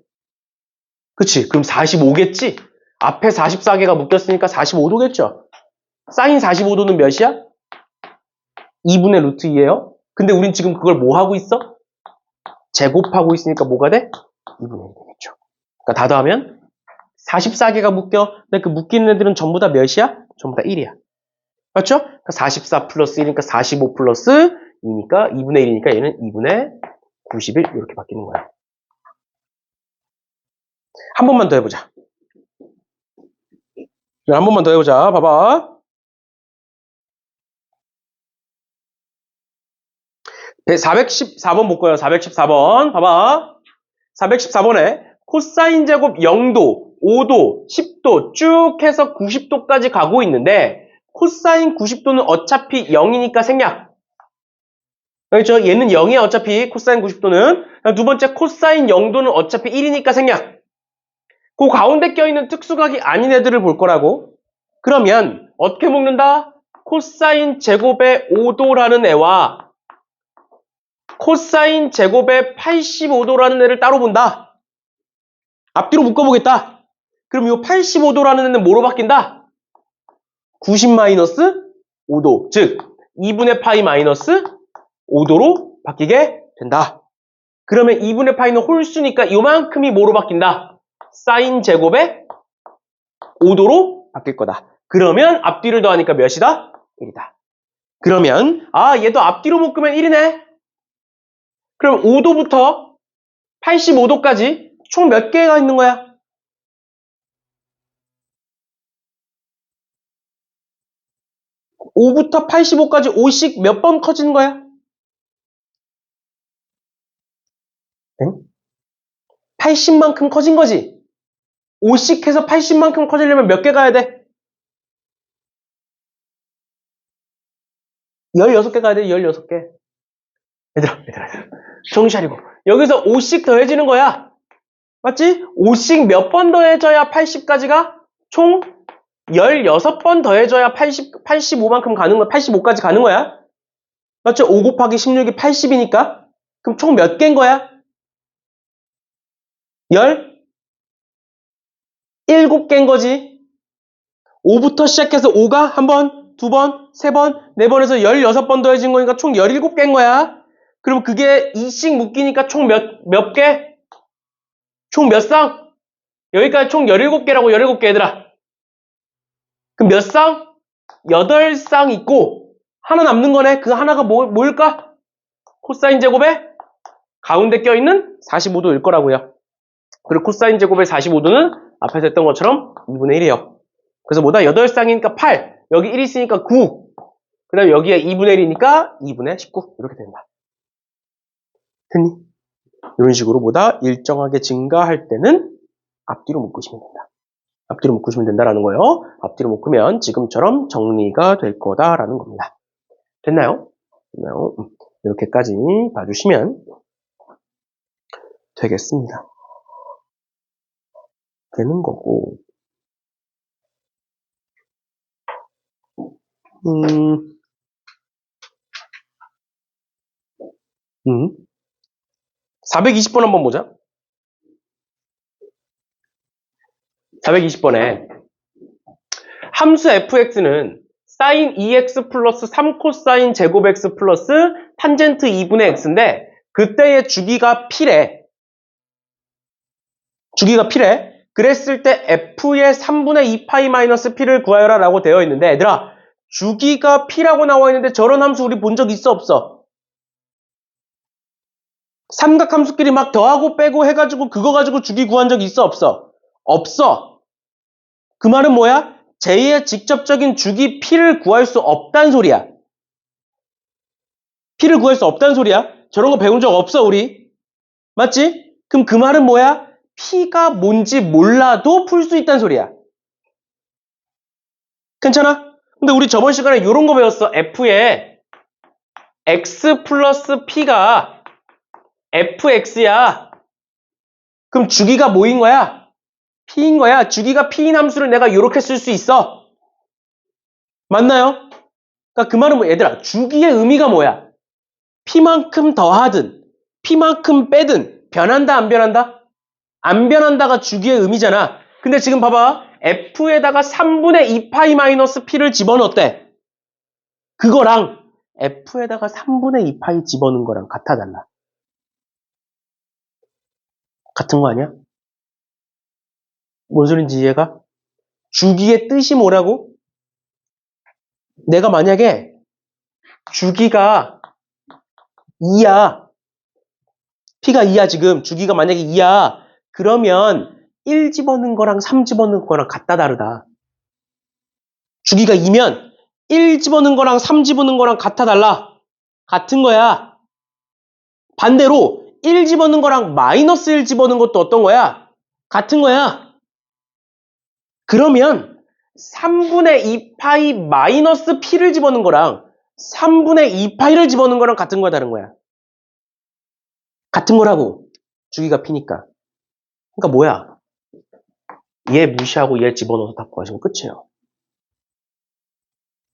그치? 그럼 45겠지? 앞에 44개가 묶였으니까 45도겠죠? 사인 45도는 몇이야? 2분의 루트 2예요. 근데 우린 지금 그걸 뭐 하고 있어? 제곱하고 있으니까 뭐가 돼? 2분의 1 되겠죠. 그러니까 다 더하면 44개가 묶여. 근데 그 묶이는 애들은 전부 다 몇이야? 전부 다 1이야. 맞죠? 그러니까 44 플러스 1이니까 45 플러스 2니까 2분의 1이니까 얘는 2분의 91 이렇게 바뀌는 거야. 한 번만 더 해보자. 한 번만 더 해보자. 봐봐. 414번 볼 거예요. 414번. 봐봐. 414번에 코사인 제곱 0도, 5도, 10도 쭉 해서 90도까지 가고 있는데 코사인 90도는 어차피 0이니까 생략. 그렇죠? 얘는 0이야 어차피 코사인 90도는. 두 번째 코사인 0도는 어차피 1이니까 생략. 그 가운데 껴있는 특수각이 아닌 애들을 볼 거라고. 그러면 어떻게 묶는다? 코사인 제곱의 5도라는 애와 코사인 제곱의 85도라는 애를 따로 본다. 앞뒤로 묶어보겠다. 그럼 이 85도라는 애는 뭐로 바뀐다? 90 마이너스 5도, 즉 2분의 파이 마이너스 5도로 바뀌게 된다. 그러면 2분의 파이는 홀수니까 요만큼이 뭐로 바뀐다? 사인 제곱의 5도로 바뀔 거다. 그러면 앞뒤를 더하니까 몇이다? 1이다. 그러면 얘도 앞뒤로 묶으면 1이네. 그럼 5도부터 85도까지 총 몇 개가 있는 거야? 5부터 85까지 5씩 몇 번 커지는 거야? 응? 80만큼 커진 거지. 5씩 해서 80만큼 커지려면 몇 개 가야 돼? 16개 가야 돼, 16개. 얘들아. 정신 차리고. 여기서 5씩 더해지는 거야. 맞지? 5씩 몇 번 더해져야 80까지가? 총 16번 더해져야 85만큼 가는 거야. 85까지 가는 거야. 맞죠? 5 곱하기 16이 80이니까. 그럼 총 몇 개인 거야? 17개인 거지. 5부터 시작해서 5가 한 번, 두 번, 세 번, 네 번에서 16번 더해진 거니까 총 17개인 거야. 그럼 그게 2씩 묶이니까 총 몇 개? 총 몇 쌍? 여기까지 총 17개라고 17개 얘들아. 그럼 몇 쌍? 8쌍 있고 하나 남는 거네. 그 하나가 뭘까? 코사인 제곱에 가운데 껴있는 45도일 거라고요. 그리고 코사인 제곱의 45도는 앞에서 했던 것처럼 2분의 1이에요. 그래서 뭐다? 8쌍이니까 8. 여기 1 있으니까 9. 그 다음에 여기에 2분의 1이니까 2분의 19. 이렇게 된다. 됐니? 이런 식으로 보다 일정하게 증가할 때는 앞뒤로 묶으시면 된다. 앞뒤로 묶으시면 된다라는 거예요. 앞뒤로 묶으면 지금처럼 정리가 될 거다라는 겁니다. 됐나요? 이렇게까지 봐주시면 되겠습니다. 되는 거고. 420번 한번 보자. 420번에 함수 fx는 sin 2x 플러스 3코사인 제곱 x 플러스 탄젠트 2분의 x인데 그때의 주기가 p래. 주기가 p래. 그랬을 때 f의 3분의 2파이 마이너스 p를 구하여라 라고 되어 있는데 얘들아 주기가 p라고 나와 있는데 저런 함수 우리 본 적 있어 없어? 삼각함수끼리 막 더하고 빼고 해가지고 그거 가지고 주기 구한 적 있어 없어? 없어. 그 말은 뭐야? 제2의 직접적인 주기 p를 구할 수 없단 소리야. p를 구할 수 없단 소리야. 저런 거 배운 적 없어 우리. 맞지? 그럼 그 말은 뭐야? p가 뭔지 몰라도 풀 수 있단 소리야. 괜찮아? 근데 우리 저번 시간에 이런 거 배웠어. f에 x 플러스 p가 fx야. 그럼 주기가 뭐인 거야? p인 거야. 주기가 p인 함수를 내가 이렇게 쓸 수 있어. 맞나요? 그러니까 그 말은 뭐 얘들아 주기의 의미가 뭐야? p만큼 더하든 p만큼 빼든 변한다 안 변한다? 안 변한다가 주기의 의미잖아. 근데 지금 봐봐. f에다가 3분의 2파이 마이너스 p를 집어넣었대. 그거랑 f에다가 3분의 2파이 집어넣은 거랑 같아 달라? 같은 거 아니야? 뭔 소린지 이해가? 주기의 뜻이 뭐라고? 내가 만약에 주기가 2야. p가 2야 지금. 주기가 만약에 2야. 그러면 1 집어넣은 거랑 3 집어넣은 거랑 같다 다르다. 주기가 2면 1 집어넣은 거랑 3 집어넣은 거랑 같아 달라. 같은 거야. 반대로 1 집어넣은 거랑 마이너스 1 집어넣은 것도 어떤 거야? 같은 거야. 그러면 3분의 2파이 마이너스 p를 집어넣은 거랑 3분의 2파이를 집어넣은 거랑 같은 거야 다른 거야? 같은 거라고. 주기가 p니까. 그러니까 뭐야? 얘 무시하고 얘 집어넣어서 다 구하시면 끝이에요.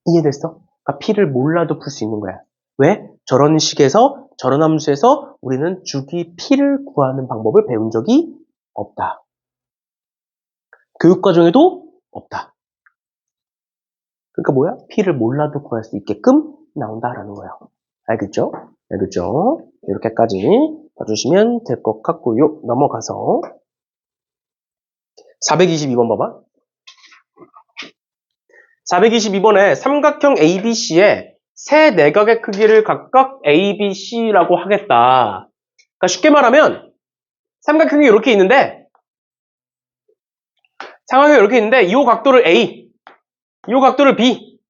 이해됐어? 그러니까 P를 몰라도 풀 수 있는 거야. 왜? 저런 식에서, 저런 함수에서 우리는 주기 P를 구하는 방법을 배운 적이 없다. 교육과정에도 없다. 그러니까 뭐야? P를 몰라도 구할 수 있게끔 나온다라는 거예요. 알겠죠? 알겠죠? 이렇게까지 봐주시면 될 것 같고요. 넘어가서 422번 봐봐. 422번에 삼각형 ABC의 세 내각의 크기를 각각 ABC라고 하겠다. 그러니까 쉽게 말하면 삼각형이 이렇게 있는데 이 각도를 A, 이 각도를 B,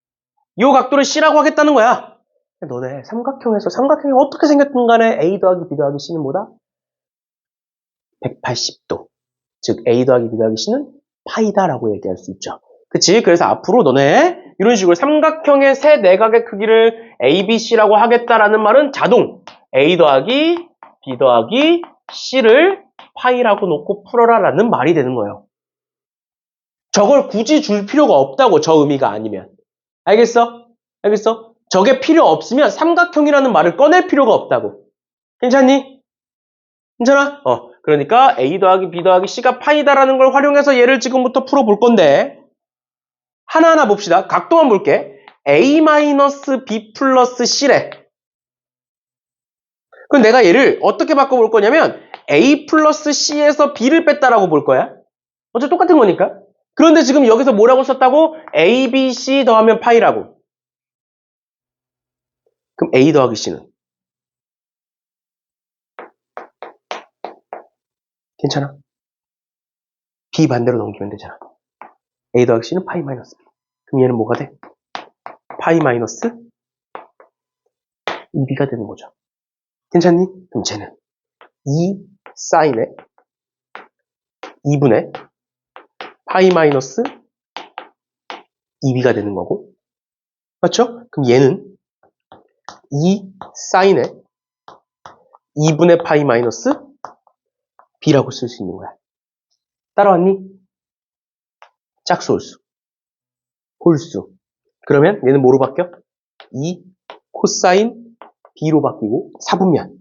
이 각도를 C라고 하겠다는 거야. 너네 삼각형이 어떻게 생겼든 간에 A 더하기 B 더하기 C는 뭐다? 180도. 즉 A 더하기 B 더하기 C는 파이다라고 얘기할 수 있죠. 그치? 그래서 앞으로 너네 이런 식으로 삼각형의 세 내각의 크기를 A, B, C라고 하겠다라는 말은 자동 A 더하기 B 더하기 C를 파이라고 놓고 풀어라 라는 말이 되는 거예요. 저걸 굳이 줄 필요가 없다고, 저 의미가 아니면. 알겠어? 알겠어? 저게 필요 없으면 삼각형이라는 말을 꺼낼 필요가 없다고. 괜찮니? 괜찮아? 그러니까 A 더하기 B 더하기 C가 파이다라는 걸 활용해서 얘를 지금부터 풀어볼 건데 하나하나 봅시다. 각도만 볼게. A-B 플러스 C래. 그럼 내가 얘를 어떻게 바꿔볼 거냐면 A 플러스 C에서 B를 뺐다라고 볼 거야. 어차피 똑같은 거니까. 그런데 지금 여기서 뭐라고 썼다고? A, B, C 더하면 파이라고. 그럼 A 더하기 C는? 괜찮아? B 반대로 넘기면 되잖아. A 더하기 C는 파이 마이너스 B. 그럼 얘는 뭐가 돼? 파이 마이너스 2B가 되는 거죠. 괜찮니? 그럼 쟤는 2 사인에 2분의 파이 마이너스 2B가 되는 거고. 맞죠? 그럼 얘는 2 사인에 2분의 파이 마이너스 B라고 쓸 수 있는 거야. 따라왔니? 짝수 홀수. 홀수. 그러면 얘는 뭐로 바뀌어? 2 코사인 B로 바뀌고 4분면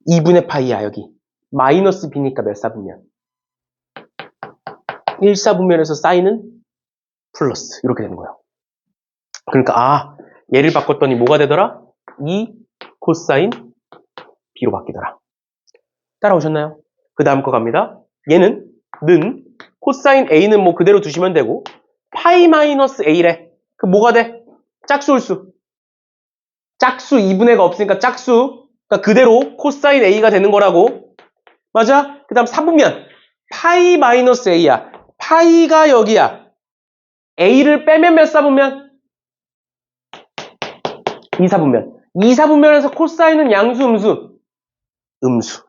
2분의 파이야 여기. 마이너스 B니까 몇 사분면? 1사분면에서 사인은 플러스 이렇게 되는 거야. 그러니까 얘를 바꿨더니 뭐가 되더라? 2 코사인 B로 바뀌더라. 따라오셨나요? 그 다음 거 갑니다. 얘는 코사인 A는 뭐 그대로 두시면 되고 파이 마이너스 A래. 그 뭐가 돼? 짝수 홀수. 짝수 2분의가 없으니까 짝수. 그러니까 그대로 코사인 A가 되는 거라고. 맞아? 그 다음 4분면 파이 마이너스 A야. 파이가 여기야. A를 빼면 몇 사분면? 2사분면. 2사분면에서 코사인은 양수, 음수? 음수.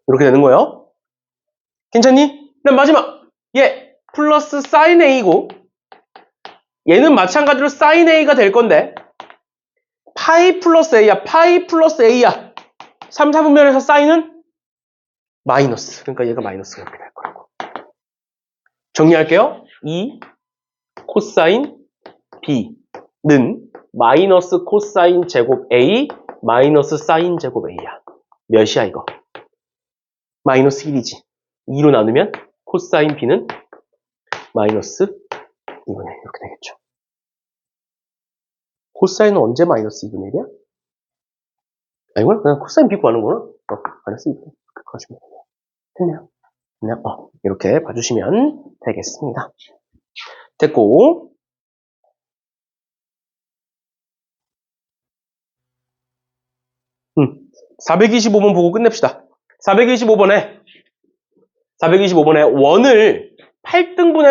이렇게 되는 거예요. 괜찮니? 그다음 마지막. 얘 플러스 사인 A고 얘는 마찬가지로 사인 A가 될 건데 파이 플러스 A야. 파이 플러스 A야. 3, 4분면에서 사인은 마이너스. 그러니까 얘가 마이너스가 이렇게 될 거라고. 정리할게요. 2 코사인 B는 마이너스 코사인 제곱 A 마이너스 사인 제곱 A야. 몇이야 이거? 마이너스 1이지. 2로 나누면 코사인 B는 마이너스 2분의 1 이렇게 되겠죠. 코사인은 언제 마이너스 2분의 1이야? 아니구나. 그냥 코사인 B 구하는구나. 마이너스 2분의 1 이렇게 가시면 되네요. 그냥 이렇게 봐주시면 되겠습니다. 됐고 425번 보고 끝냅시다. 425번에 원을 8등분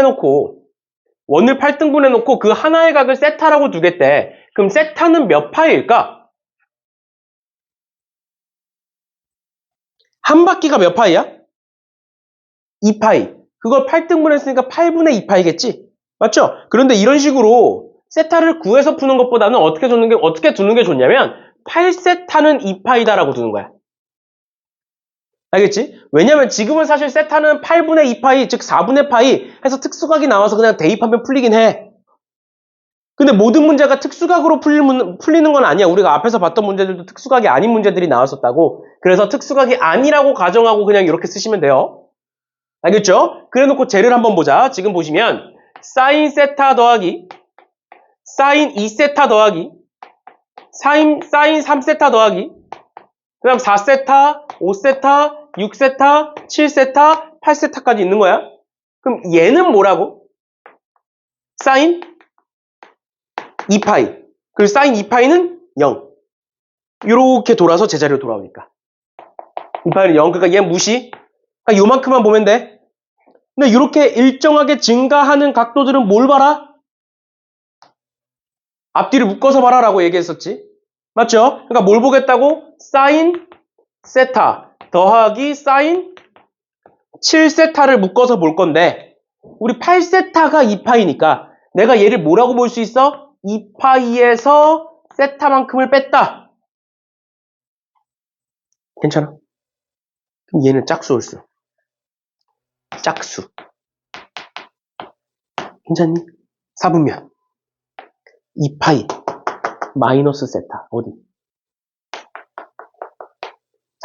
해놓고 그 하나의 각을 세타라고 두겠대. 그럼 세타는 몇 파일까? 한 바퀴가 몇 파이야? 2파이. 그걸 8등분 했으니까 8분의 2파이겠지? 맞죠? 그런데 이런 식으로 세타를 구해서 푸는 것보다는 어떻게 두는 게 좋냐면 8세타는 2파이다라고 두는 거야. 알겠지? 왜냐면 지금은 사실 세타는 8분의 2파이, 즉 4분의 파이 해서 특수각이 나와서 그냥 대입하면 풀리긴 해. 근데 모든 문제가 특수각으로 풀리는 건 아니야. 우리가 앞에서 봤던 문제들도 특수각이 아닌 문제들이 나왔었다고. 그래서 특수각이 아니라고 가정하고 그냥 이렇게 쓰시면 돼요. 알겠죠? 그래놓고 쟤를 한번 보자. 지금 보시면 사인 세타 더하기 사인 2세타 더하기 사인 3세타 더하기 그 다음 4세타, 5세타, 6세타, 7세타, 8세타까지 있는 거야. 그럼 얘는 뭐라고? 사인 2파이. 그리고 사인 2파이는 0. 이렇게 돌아서 제자리로 돌아오니까. 2파이는 0. 그러니까 얘 무시. 그러니까 요만큼만 보면 돼. 근데 이렇게 일정하게 증가하는 각도들은 뭘 봐라? 앞뒤를 묶어서 봐라라고 얘기했었지. 맞죠? 그러니까 뭘 보겠다고? 사인 세타 더하기 사인 7세타를 묶어서 볼 건데 우리 8세타가 2파이니까 내가 얘를 뭐라고 볼 수 있어? 2파이에서 세타만큼을 뺐다. 괜찮아? 그럼 얘는 짝수일수. 짝수. 괜찮니? 4분면 2파이 마이너스 세타 어디?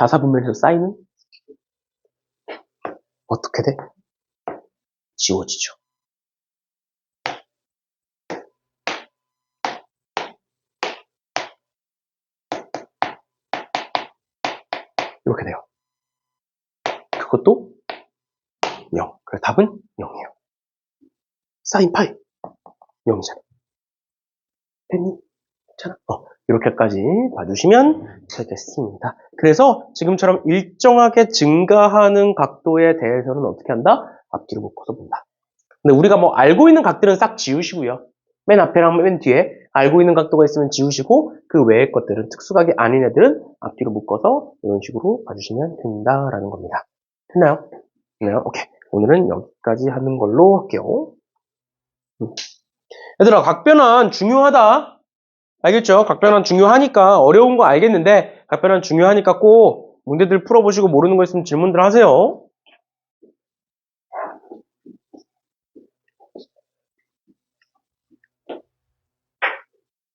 4분면에서 사인은 어떻게 돼? 지워지죠. 이렇게 돼요. 그것도 0. 그래서 답은 0이에요. 사인 파이 0이잖아. 됐니? 괜찮아? 이렇게까지 봐주시면 되겠습니다. 그래서 지금처럼 일정하게 증가하는 각도에 대해서는 어떻게 한다? 앞뒤로 묶어서 본다. 근데 우리가 뭐 알고 있는 각들은 싹 지우시고요. 맨 앞에랑 맨 뒤에 알고 있는 각도가 있으면 지우시고 그 외의 것들은 특수각이 아닌 애들은 앞뒤로 묶어서 이런 식으로 봐주시면 된다라는 겁니다. 됐나요? 됐나요? 오케이. 오늘은 여기까지 하는 걸로 할게요. 얘들아, 각변환 중요하다. 알겠죠? 각변환 중요하니까 어려운 거 알겠는데 각변환 중요하니까 꼭 문제들 풀어보시고 모르는 거 있으면 질문들 하세요.